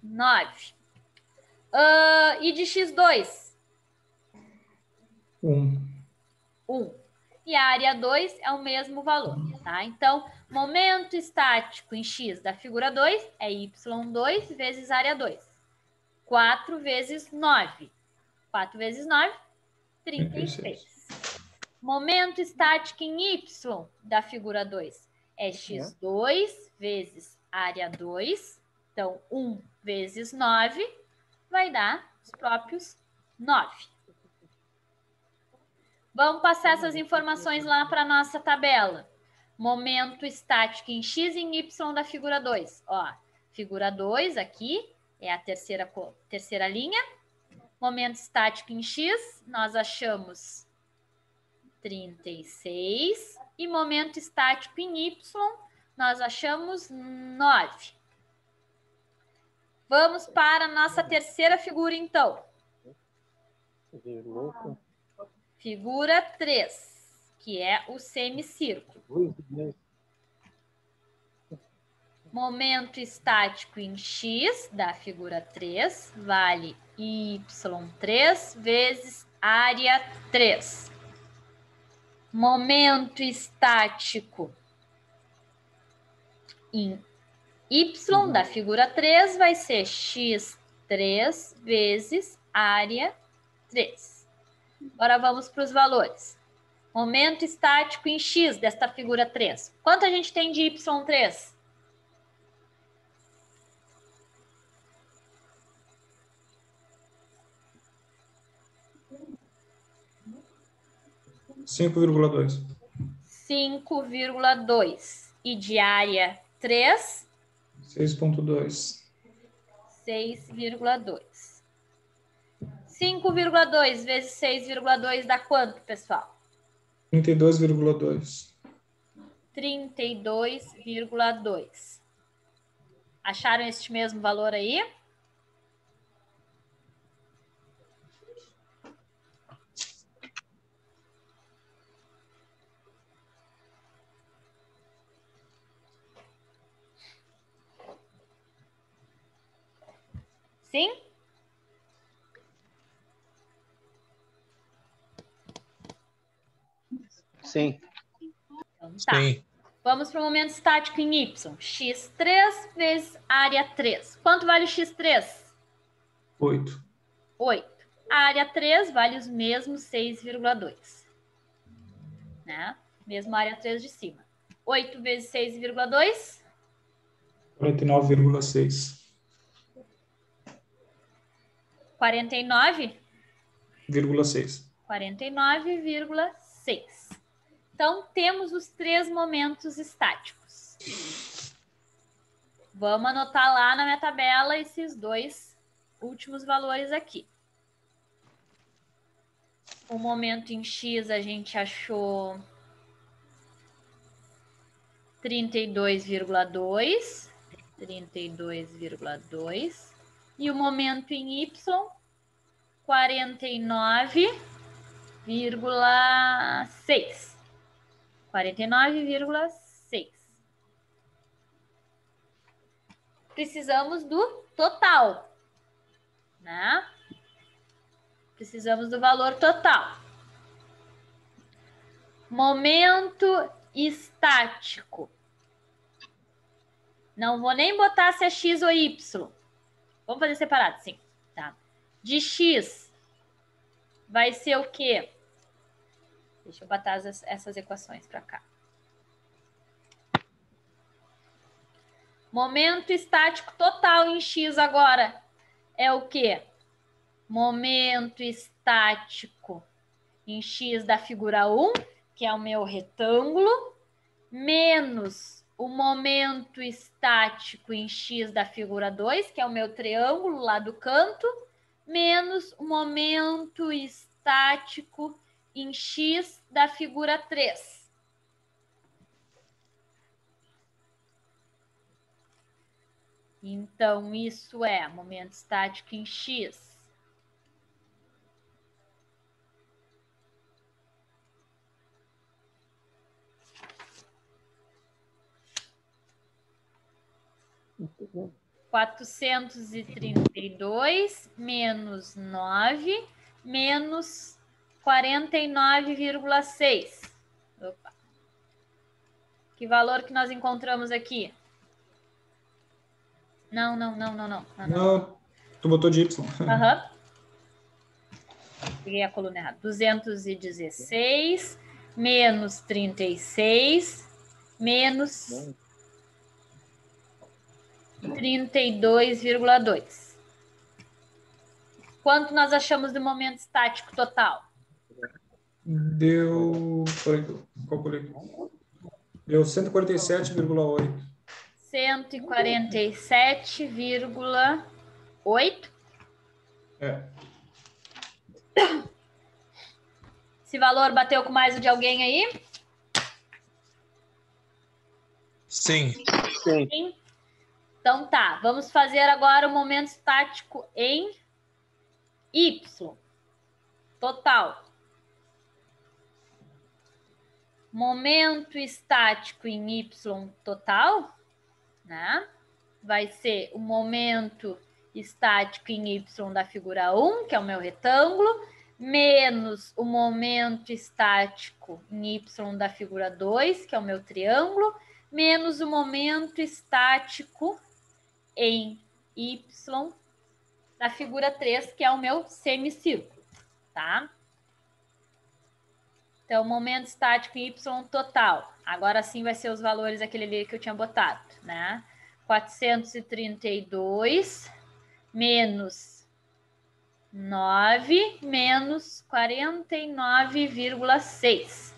9. E de x2? 1. 1. E a área 2 é o mesmo valor, tá? Então, momento estático em x da figura 2 é y2 vezes área 2. 4 vezes 9. 4 vezes 9, 36. Momento estático em y da figura 2 é x2 vezes área 2. Então, 1 vezes 9 vai dar os próprios 9. Vamos passar essas informações lá para a nossa tabela. Momento estático em x e em y da figura 2. Ó, Figura 2 aqui, é a terceira linha. Momento estático em X, nós achamos 36. E momento estático em Y, nós achamos 9. Vamos para a nossa terceira figura, então. Figura 3, que é o semicírculo. Momento estático em X da figura 3 vale Y3 vezes área 3. Momento estático em Y da figura 3 vai ser X3 vezes área 3. Agora vamos para os valores. Momento estático em X desta figura 3. Quanto a gente tem de Y3? 5,2. 5,2. E de área 3? 6,2. 6,2. 5,2 vezes 6,2 dá quanto, pessoal? 32,2. 32,2. Acharam este mesmo valor aí? Sim? Sim. Então, tá. Sim. Vamos para o momento estático em Y. X3 vezes área 3. Quanto vale X3? 8. 8. A área 3 vale os mesmos 6,2. Né? Mesmo a área 3 de cima. 8 vezes 6,2? 49,6. 49,6. 49,6. Então, temos os 3 momentos estáticos. Vamos anotar lá na minha tabela esses 2 últimos valores aqui. O momento em X a gente achou 32,2. 32,2. E o momento em Y, 49,6. 49,6. Precisamos do total, né? Precisamos do valor total. Momento estático. Não vou nem botar se é X ou Y. Vamos fazer separado, sim. Tá. De X vai ser o quê? Deixa eu botar essas equações para cá. Momento estático total em X agora é o quê? Momento estático em X da figura 1, que é o meu retângulo, menos o momento estático em X da figura 2, que é o meu triângulo lá do canto, menos o momento estático em X da figura 3. Então, isso é momento estático em X. Muito bom. 432 menos 9 menos 49,6. Opa. Que valor que nós encontramos aqui? Não. Não, tu botou de Y. Aham. Peguei a coluna errada. 216 menos 36 menos 32,2. Quanto nós achamos do momento estático total? Deu. Calculei. Deu 147,8. 147,8. É. Esse valor bateu com mais o de alguém aí? Sim. Sim. Então tá, vamos fazer agora o momento estático em Y. Total. Momento estático em Y total, né? Vai ser o momento estático em Y da figura 1, que é o meu retângulo, menos o momento estático em Y da figura 2, que é o meu triângulo, menos o momento estático em Y da figura 3, que é o meu semicírculo, tá? Então, momento estático em Y total. Agora sim vai ser os valores aquele ali que eu tinha botado, né? 432 menos 9 menos 49,6.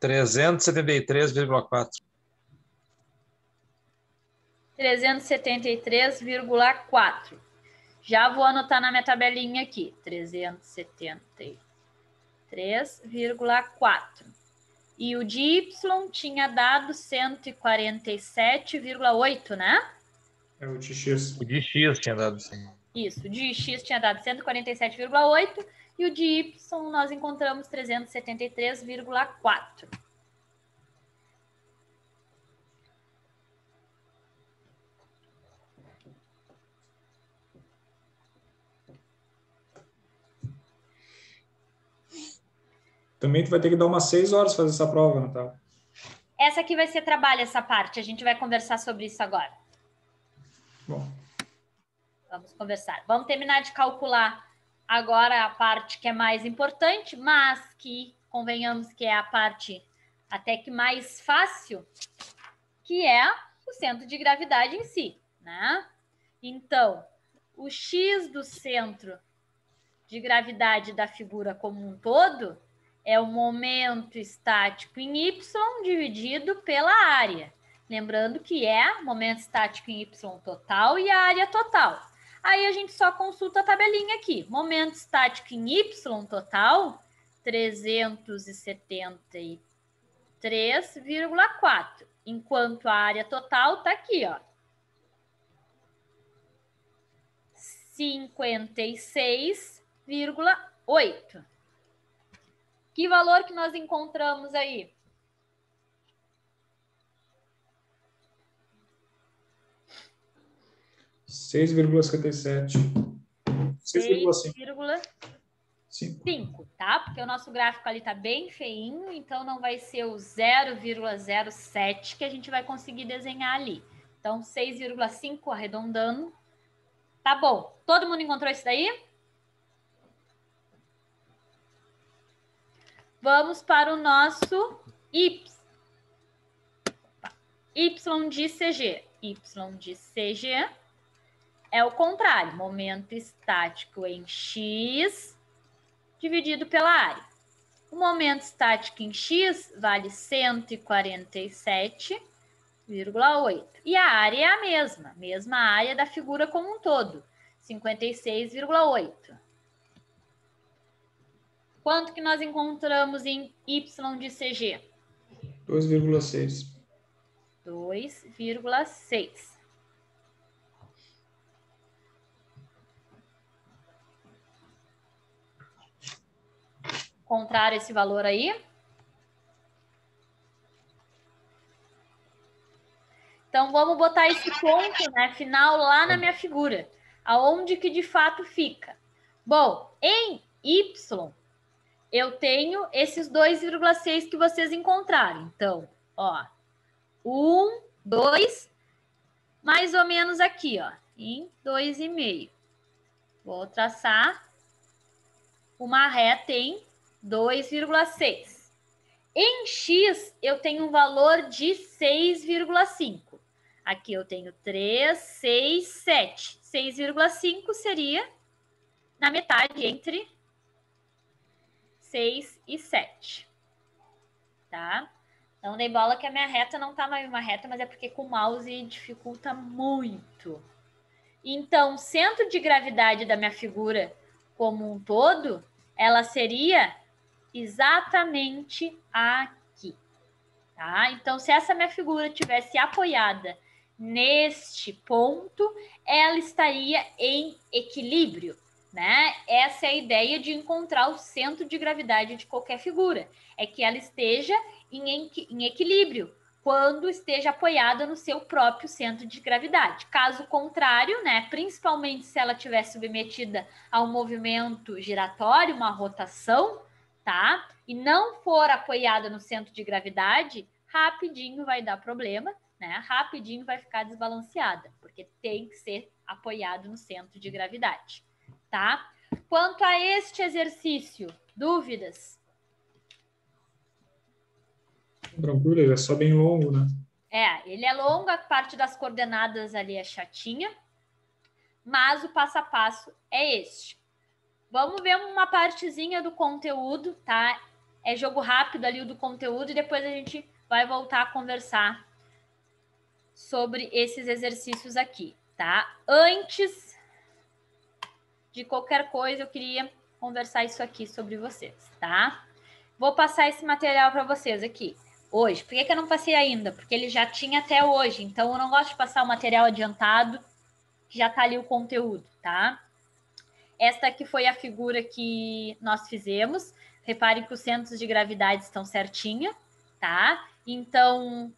R$ 373,4. 373,4. Já vou anotar na minha tabelinha aqui. 373,4. E o de Y tinha dado 147,8, né? É o de X. O de X tinha dado sim. Isso, o de X tinha dado 147,8 e o de Y nós encontramos 373,4. Também tu vai ter que dar umas 6 horas fazer essa prova, Natal. Essa aqui vai ser trabalho, essa parte. A gente vai conversar sobre isso agora. Bom. Vamos conversar. Vamos terminar de calcular agora a parte que é mais importante, mas que, convenhamos que é a parte até que mais fácil, que é o centro de gravidade em si, né? Então, o X do centro de gravidade da figura como um todo é o momento estático em Y dividido pela área. Lembrando que é momento estático em Y total e a área total. Aí a gente só consulta a tabelinha aqui. Momento estático em Y total, 373,4. Enquanto a área total está aqui, ó. 56,8. Que valor que nós encontramos aí? (6,57). 6,5, tá? Porque o nosso gráfico ali tá bem feinho, então não vai ser o 0,07 que a gente vai conseguir desenhar ali. Então, 6,5 arredondando. Tá bom. Todo mundo encontrou isso daí? Vamos para o nosso Y de CG. Y de CG é o contrário. Momento estático em X dividido pela área. O momento estático em X vale 147,8. E a área é a mesma área da figura como um todo, 56,8. Quanto que nós encontramos em Y de CG? 2,6. 2,6. Encontraram esse valor aí? Então, vamos botar esse ponto, né, final lá na minha figura. Aonde que de fato fica? Bom, em Y, eu tenho esses 2,6 que vocês encontraram. Então, ó, 1, 2, mais ou menos aqui, ó, em 2,5. Vou traçar uma reta em 2,6. Em X, eu tenho um valor de 6,5. Aqui eu tenho 3, 6, 7. 6,5 seria na metade entre 6 e 7. Tá? Não dei bola que a minha reta não tá mais uma reta, mas é porque com o mouse dificulta muito. Então, o centro de gravidade da minha figura como um todo, ela seria exatamente aqui. Tá? Então, se essa minha figura tivesse apoiada neste ponto, ela estaria em equilíbrio, né? Essa é a ideia de encontrar o centro de gravidade de qualquer figura, é que ela esteja em equilíbrio quando esteja apoiada no seu próprio centro de gravidade. Caso contrário, né, principalmente se ela estiver submetida a um movimento giratório, uma rotação, tá? E não for apoiada no centro de gravidade, rapidinho vai dar problema, né? Rapidinho vai ficar desbalanceada, porque tem que ser apoiado no centro de gravidade, tá? Quanto a este exercício, dúvidas? Tranquilo, ele é só bem longo, né? Ele é longo, a parte das coordenadas ali é chatinha, mas o passo a passo é este. Vamos ver uma partezinha do conteúdo, tá? É jogo rápido ali do conteúdo e depois a gente vai voltar a conversar sobre esses exercícios aqui, tá? Antes de qualquer coisa, eu queria conversar isso aqui sobre vocês, tá? Vou passar esse material para vocês aqui hoje. Por que eu não passei ainda? Porque ele já tinha até hoje, então eu não gosto de passar o material adiantado, que já tá ali o conteúdo, tá? Esta aqui foi a figura que nós fizemos. Reparem que os centros de gravidade estão certinho, tá? Então,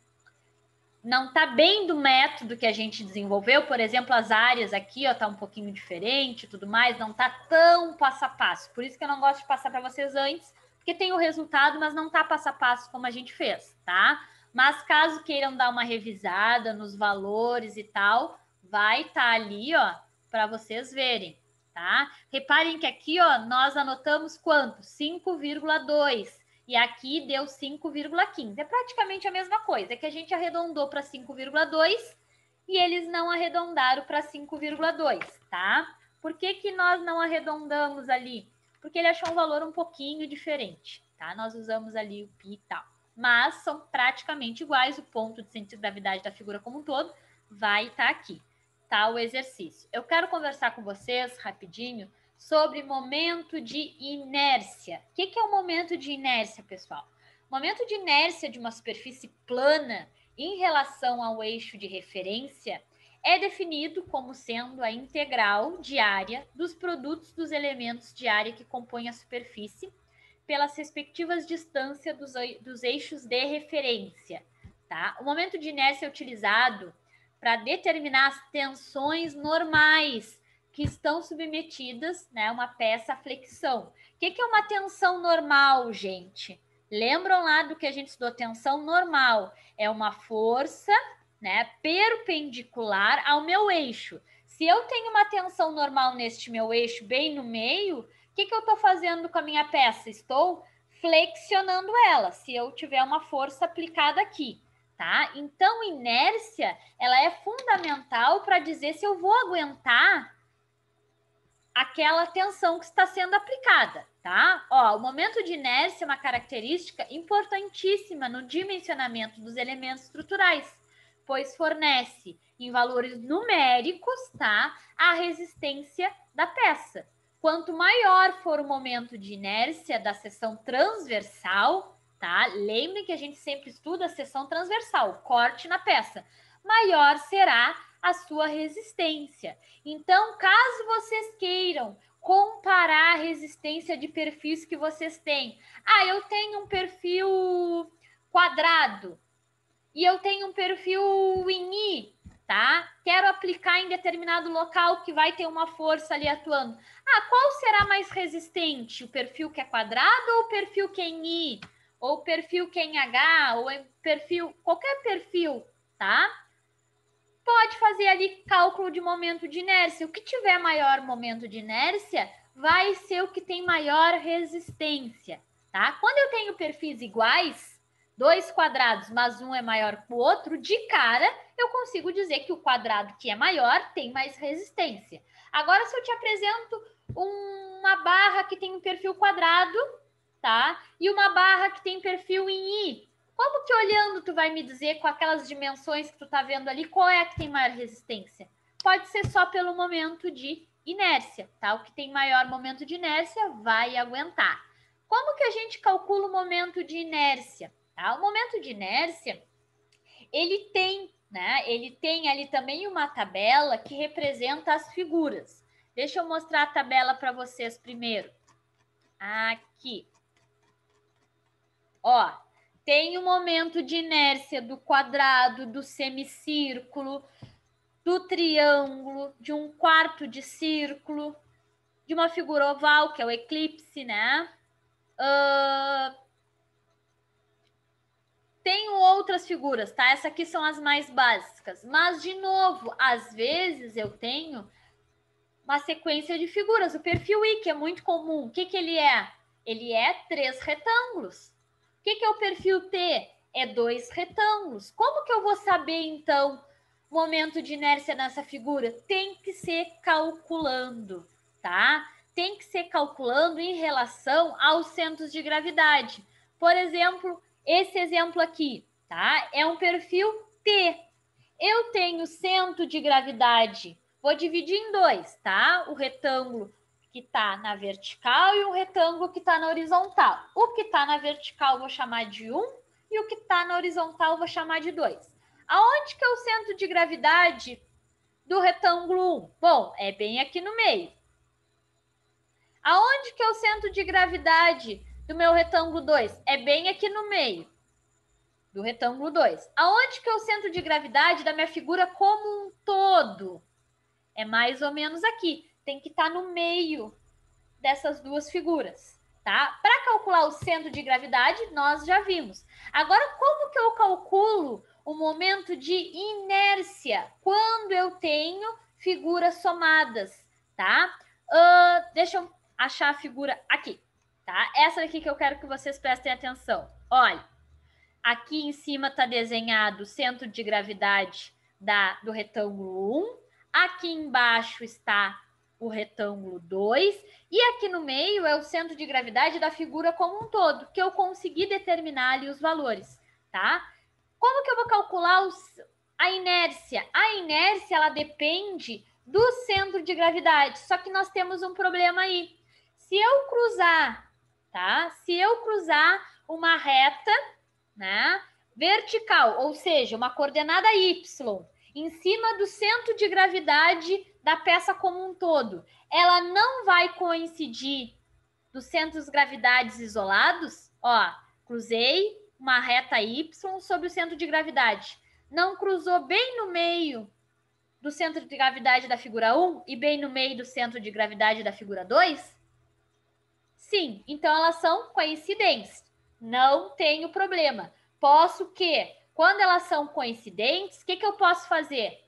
não tá bem do método que a gente desenvolveu. Por exemplo, as áreas aqui, ó, tá um pouquinho diferente e tudo mais. Não tá tão passo a passo. Por isso que eu não gosto de passar para vocês antes, porque tem o resultado, mas não tá passo a passo como a gente fez, tá? Mas caso queiram dar uma revisada nos valores e tal, vai estar ali, ó, para vocês verem, tá? Reparem que aqui, ó, nós anotamos quanto? 5,2 e aqui deu 5,15. É praticamente a mesma coisa, é que a gente arredondou para 5,2 e eles não arredondaram para 5,2, tá? Por que que nós não arredondamos ali? Porque ele achou um valor um pouquinho diferente, tá? Nós usamos ali o pi e tal. Mas são praticamente iguais, o ponto de centro de gravidade da figura como um todo vai estar aqui, tá? O exercício. Eu quero conversar com vocês rapidinho sobre momento de inércia. O que é o momento de inércia, pessoal? O momento de inércia de uma superfície plana em relação ao eixo de referência é definido como sendo a integral de área dos produtos dos elementos de área que compõem a superfície pelas respectivas distâncias dos eixos de referência, tá? O momento de inércia é utilizado para determinar as tensões normais que estão submetidas, né, a uma peça à flexão. O que é uma tensão normal, gente? Lembram lá do que a gente estudou? Tensão normal é uma força, né, perpendicular ao meu eixo. Se eu tenho uma tensão normal neste meu eixo bem no meio, o que eu estou fazendo com a minha peça? Estou flexionando ela, se eu tiver uma força aplicada aqui, tá? Então, inércia, ela é fundamental para dizer se eu vou aguentar aquela tensão que está sendo aplicada, tá? Ó, o momento de inércia é uma característica importantíssima no dimensionamento dos elementos estruturais, pois fornece em valores numéricos, tá, a resistência da peça. Quanto maior for o momento de inércia da seção transversal, tá? Lembrem que a gente sempre estuda a seção transversal, corte na peça. Maior será a sua resistência. Então, caso vocês queiram comparar a resistência de perfis que vocês têm. Ah, eu tenho um perfil quadrado e eu tenho um perfil em I, tá? Quero aplicar em determinado local que vai ter uma força ali atuando. Ah, qual será mais resistente? O perfil que é quadrado ou o perfil que é em I? Ou o perfil que é em H? Ou perfil, qualquer perfil, tá? Pode fazer ali cálculo de momento de inércia. O que tiver maior momento de inércia vai ser o que tem maior resistência, tá? Quando eu tenho perfis iguais, dois quadrados, mas um é maior que o outro, de cara, eu consigo dizer que o quadrado que é maior tem mais resistência. Agora, se eu te apresento uma barra que tem um perfil quadrado, tá? E uma barra que tem perfil em I, como que olhando tu vai me dizer com aquelas dimensões que tu tá vendo ali, qual é a que tem maior resistência? Pode ser só pelo momento de inércia, tá? O que tem maior momento de inércia vai aguentar. Como que a gente calcula o momento de inércia? Tá? O momento de inércia, ele tem ali também uma tabela que representa as figuras. Deixa eu mostrar a tabela para vocês primeiro. Aqui. Ó, tem o momento de inércia do quadrado, do semicírculo, do triângulo, de um quarto de círculo, de uma figura oval, que é o eclipse, né? Tenho outras figuras, tá? Essas aqui são as mais básicas. Mas, de novo, às vezes eu tenho uma sequência de figuras. O perfil I, que é muito comum. O que ele é? Ele é 3 retângulos. O que é o perfil T? É 2 retângulos. Como que eu vou saber, então, o momento de inércia nessa figura? Tem que ser calculando, tá? Tem que ser calculando em relação aos centros de gravidade. Por exemplo, esse exemplo aqui, tá? É um perfil T. Eu tenho centro de gravidade, vou dividir em dois, tá? O retângulo que está na vertical e o retângulo que está na horizontal. O que está na vertical vou chamar de 1 e o que está na horizontal vou chamar de 2. Aonde que é o centro de gravidade do retângulo 1? Bom, é bem aqui no meio. Aonde que é o centro de gravidade do meu retângulo 2? É bem aqui no meio do retângulo 2. Aonde que é o centro de gravidade da minha figura como um todo? É mais ou menos aqui. Tem que estar no meio dessas duas figuras, tá? Para calcular o centro de gravidade, nós já vimos. Agora, como que eu calculo o momento de inércia quando eu tenho figuras somadas, tá? Deixa eu achar a figura aqui, tá? Essa daqui que eu quero que vocês prestem atenção. Olha, aqui em cima está desenhado o centro de gravidade do retângulo 1. Aqui embaixo está o retângulo 2. E aqui no meio é o centro de gravidade da figura como um todo, que eu consegui determinar ali os valores, tá? Como que eu vou calcular a inércia? A inércia, ela depende do centro de gravidade. Só que nós temos um problema aí. Se eu cruzar, tá? Se eu cruzar uma reta, né, vertical, ou seja, uma coordenada y, em cima do centro de gravidade da peça como um todo, ela não vai coincidir dos centros de gravidades isolados. Ó, cruzei uma reta y sobre o centro de gravidade. Não cruzou bem no meio do centro de gravidade da figura 1 e bem no meio do centro de gravidade da figura 2? Sim, então elas são coincidentes. Não tenho problema. Posso que, quando elas são coincidentes, o que eu posso fazer?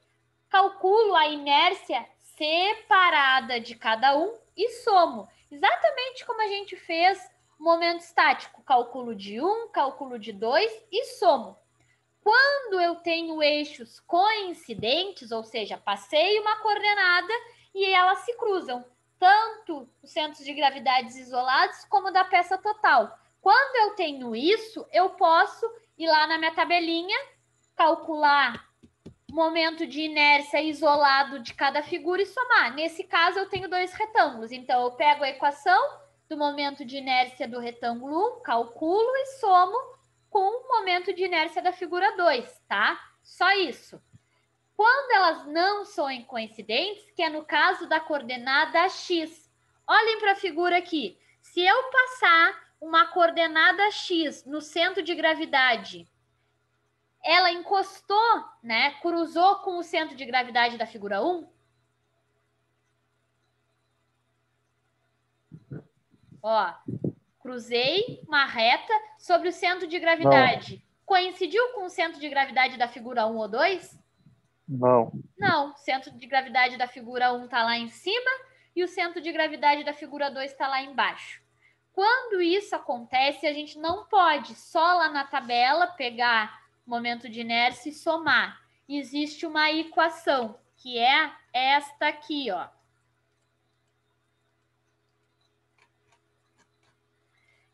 Calculo a inércia separada de cada um e somo. Exatamente como a gente fez no momento estático. Calculo de 1, calculo de 2 e somo. Quando eu tenho eixos coincidentes, ou seja, passei uma coordenada e elas se cruzam, tanto os centros de gravidades isolados como da peça total. Quando eu tenho isso, eu posso ir lá na minha tabelinha, calcular o momento de inércia isolado de cada figura e somar. Nesse caso, eu tenho 2 retângulos. Então, eu pego a equação do momento de inércia do retângulo 1, calculo e somo com o momento de inércia da figura 2, tá? Só isso. Quando elas não são coincidentes, que é no caso da coordenada x. Olhem para a figura aqui. Se eu passar uma coordenada x no centro de gravidade, ela encostou, né? Cruzou com o centro de gravidade da figura 1? Ó, cruzei uma reta sobre o centro de gravidade. Não. Coincidiu com o centro de gravidade da figura 1 ou 2? Não. Não, o centro de gravidade da figura 1 está lá em cima e o centro de gravidade da figura 2 está lá embaixo. Quando isso acontece, a gente não pode só lá na tabela pegar o momento de inércia e somar. Existe uma equação, que é esta aqui, ó.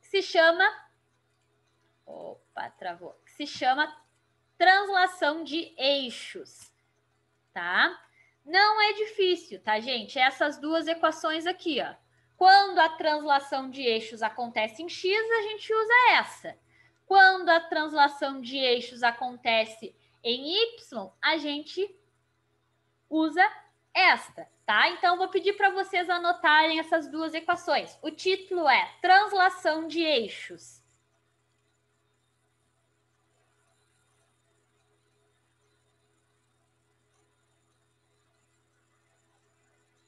Se chama... Opa, travou. Se chama translação de eixos, tá? Não é difícil, tá, gente? Essas duas equações aqui, ó. Quando a translação de eixos acontece em x, a gente usa essa. Quando a translação de eixos acontece em y, a gente usa esta, tá? Então, vou pedir para vocês anotarem essas duas equações. O título é Translação de Eixos.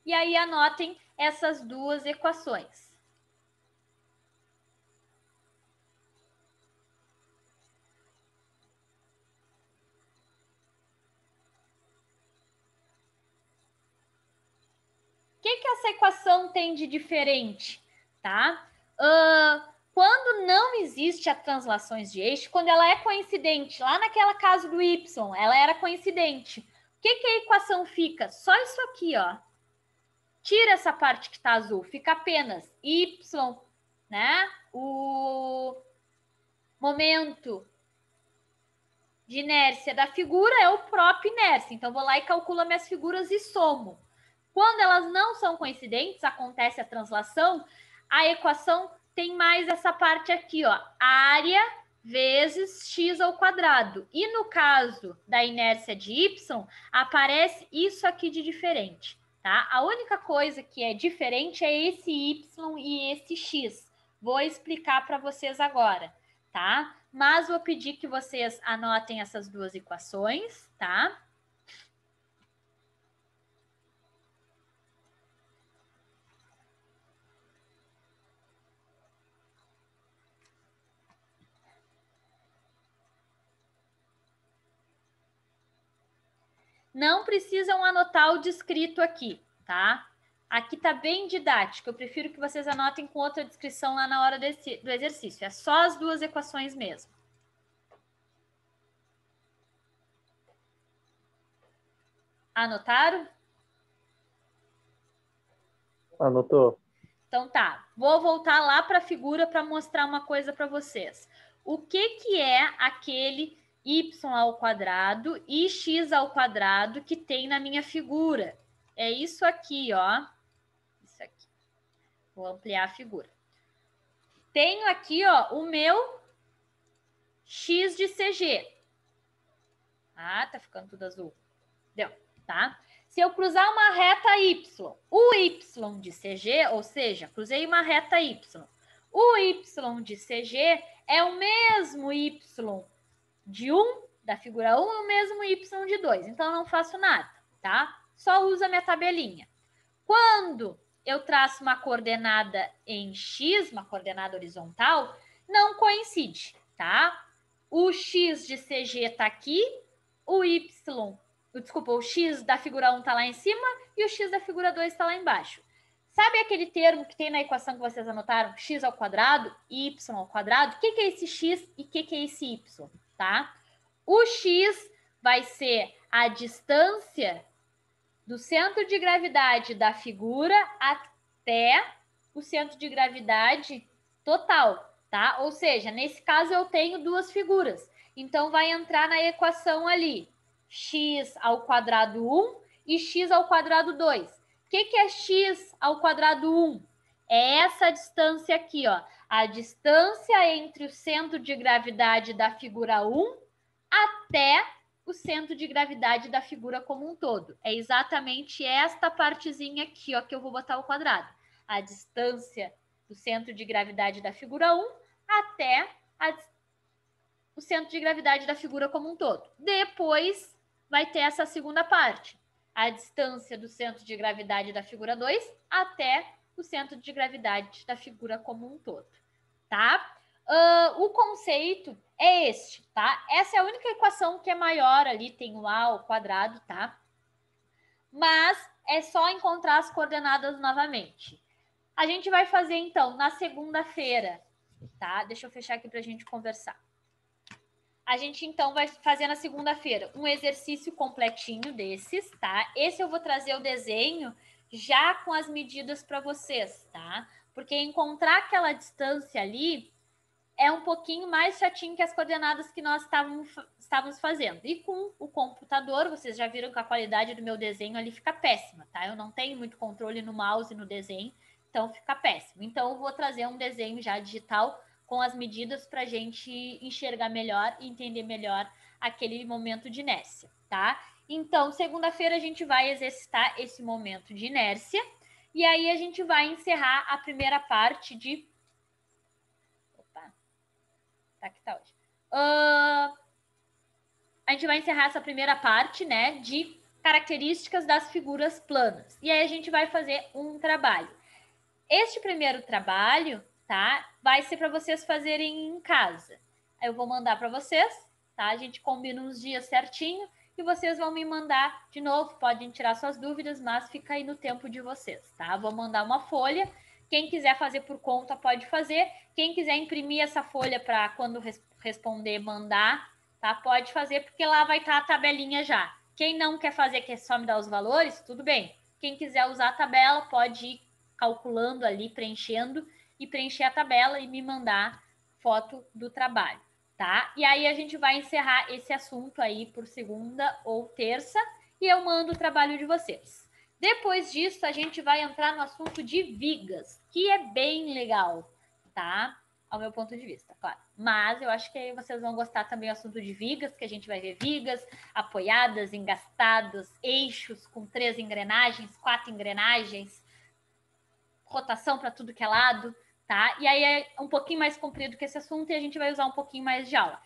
E aí, anotem essas duas equações. O que essa equação tem de diferente, tá? Quando não existe a translações de eixo, quando ela é coincidente, lá naquela caso do y, ela era coincidente. O que a equação fica? Só isso aqui, ó. Tira essa parte que está azul, fica apenas y, né? O momento de inércia da figura é o próprio inércia. Então, vou lá e calculo minhas figuras e somo. Quando elas não são coincidentes, acontece a translação, a equação tem mais essa parte aqui, ó, área vezes x ao quadrado. E no caso da inércia de y, aparece isso aqui de diferente, tá? A única coisa que é diferente é esse y e esse x. Vou explicar para vocês agora, tá? Mas vou pedir que vocês anotem essas duas equações, tá? Não precisam anotar o descrito aqui, tá? Aqui tá bem didático. Eu prefiro que vocês anotem com outra descrição lá na hora do exercício. É só as duas equações mesmo. Anotaram? Anotou. Então tá. Vou voltar lá para a figura para mostrar uma coisa para vocês. O que é aquele y ao quadrado e x ao quadrado que tem na minha figura? É isso aqui, ó. Isso aqui. Vou ampliar a figura. Tenho aqui, ó, o meu x de CG. Ah, tá ficando tudo azul. Deu, tá? Se eu cruzar uma reta y, o y de CG, ou seja, cruzei uma reta y, o y de CG é o mesmo y de 1, da figura 1, e o mesmo y de 2. Então, não faço nada, tá? Só uso a minha tabelinha. Quando eu traço uma coordenada em x, uma coordenada horizontal, não coincide, tá? O x de CG está aqui, o x da figura 1 está lá em cima e o x da figura 2 está lá embaixo. Sabe aquele termo que tem na equação que vocês anotaram? X ao quadrado e y ao quadrado? O que é esse x e o que é esse y, tá? O x vai ser a distância do centro de gravidade da figura até o centro de gravidade total, tá? Ou seja, nesse caso eu tenho duas figuras. Então, vai entrar na equação ali, x ao quadrado 1 e x ao quadrado 2. O que é x ao quadrado 1? É essa distância aqui, ó. A distância entre o centro de gravidade da figura 1 até o centro de gravidade da figura como um todo. É exatamente esta partezinha aqui, ó, que eu vou botar ao quadrado. A distância do centro de gravidade da figura 1 até o centro de gravidade da figura como um todo. Depois vai ter essa segunda parte. A distância do centro de gravidade da figura 2 até o centro de gravidade da figura como um todo. Tá? O conceito é este, tá? Essa é a única equação que é maior ali, tem o a ao quadrado, tá? Mas é só encontrar as coordenadas novamente. A gente vai fazer, então, na segunda-feira, tá? Deixa eu fechar aqui para a gente conversar. A gente, então, vai fazer na segunda-feira um exercício completinho desses, tá? Esse eu vou trazer o desenho já com as medidas para vocês, tá? Porque encontrar aquela distância ali é um pouquinho mais chatinho que as coordenadas que nós estávamos fazendo. E com o computador, vocês já viram que a qualidade do meu desenho ali fica péssima, tá? Eu não tenho muito controle no mouse e no desenho, então fica péssimo. Então, eu vou trazer um desenho já digital com as medidas para a gente enxergar melhor e entender melhor aquele momento de inércia, tá? Então, segunda-feira a gente vai exercitar esse momento de inércia e aí a gente vai encerrar a primeira parte de... Opa, tá que tá hoje. A gente vai encerrar essa primeira parte, né, de características das figuras planas. E aí a gente vai fazer um trabalho. Este primeiro trabalho, tá, vai ser para vocês fazerem em casa. Aí eu vou mandar para vocês, tá? A gente combina uns dias certinho e vocês vão me mandar de novo. Podem tirar suas dúvidas, mas fica aí no tempo de vocês, tá? Vou mandar uma folha. Quem quiser fazer por conta pode fazer. Quem quiser imprimir essa folha para quando responder mandar, tá? Pode fazer porque lá vai estar a tabelinha já. Quem não quer fazer, que é só me dar os valores, tudo bem. Quem quiser usar a tabela pode ir calculando ali, preenchendo e preencher a tabela e me mandar foto do trabalho, tá? E aí a gente vai encerrar esse assunto aí por segunda ou terça e eu mando o trabalho de vocês. Depois disso, a gente vai entrar no assunto de vigas, que é bem legal, tá? Ao meu ponto de vista, claro. Mas eu acho que aí vocês vão gostar também do assunto de vigas, que a gente vai ver vigas apoiadas, engastadas, eixos com 3 engrenagens, 4 engrenagens, rotação para tudo que é lado, tá? E aí é um pouquinho mais comprido que esse assunto e a gente vai usar um pouquinho mais de aula.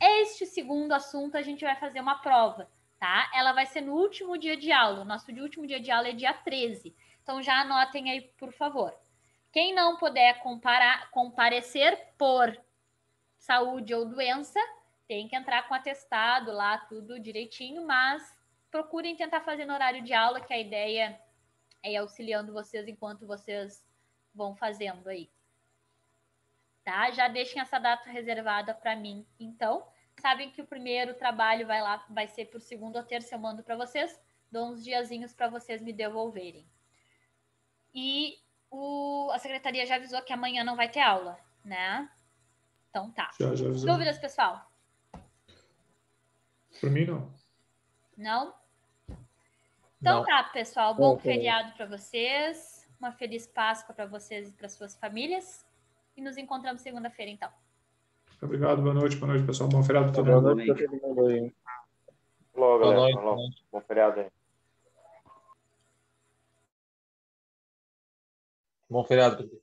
Este segundo assunto a gente vai fazer uma prova, tá? Ela vai ser no último dia de aula. O nosso último dia de aula é dia 13. Então já anotem aí, por favor. Quem não puder comparecer por saúde ou doença, tem que entrar com atestado lá, tudo direitinho, mas procurem tentar fazer no horário de aula, que a ideia é auxiliando vocês enquanto vocês vão fazendo aí. Tá? Já deixem essa data reservada para mim, então. Sabem que o primeiro trabalho vai ser por segunda ou terça, eu mando para vocês. Dou uns diazinhos para vocês me devolverem. E a secretaria já avisou que amanhã não vai ter aula, né? Então tá. Já avisou. Dúvidas, pessoal? Por mim, não. Não? Então Não. tá, pessoal. Bom feriado para vocês. Uma feliz Páscoa para vocês e para suas famílias. E nos encontramos segunda-feira, então. Obrigado, boa noite, pessoal. Bom feriado para todo Boa mundo. noite para todo mundo aí. Falou, Boa galera. noite. Falou. Bom feriado aí. Bom feriado, Pedro.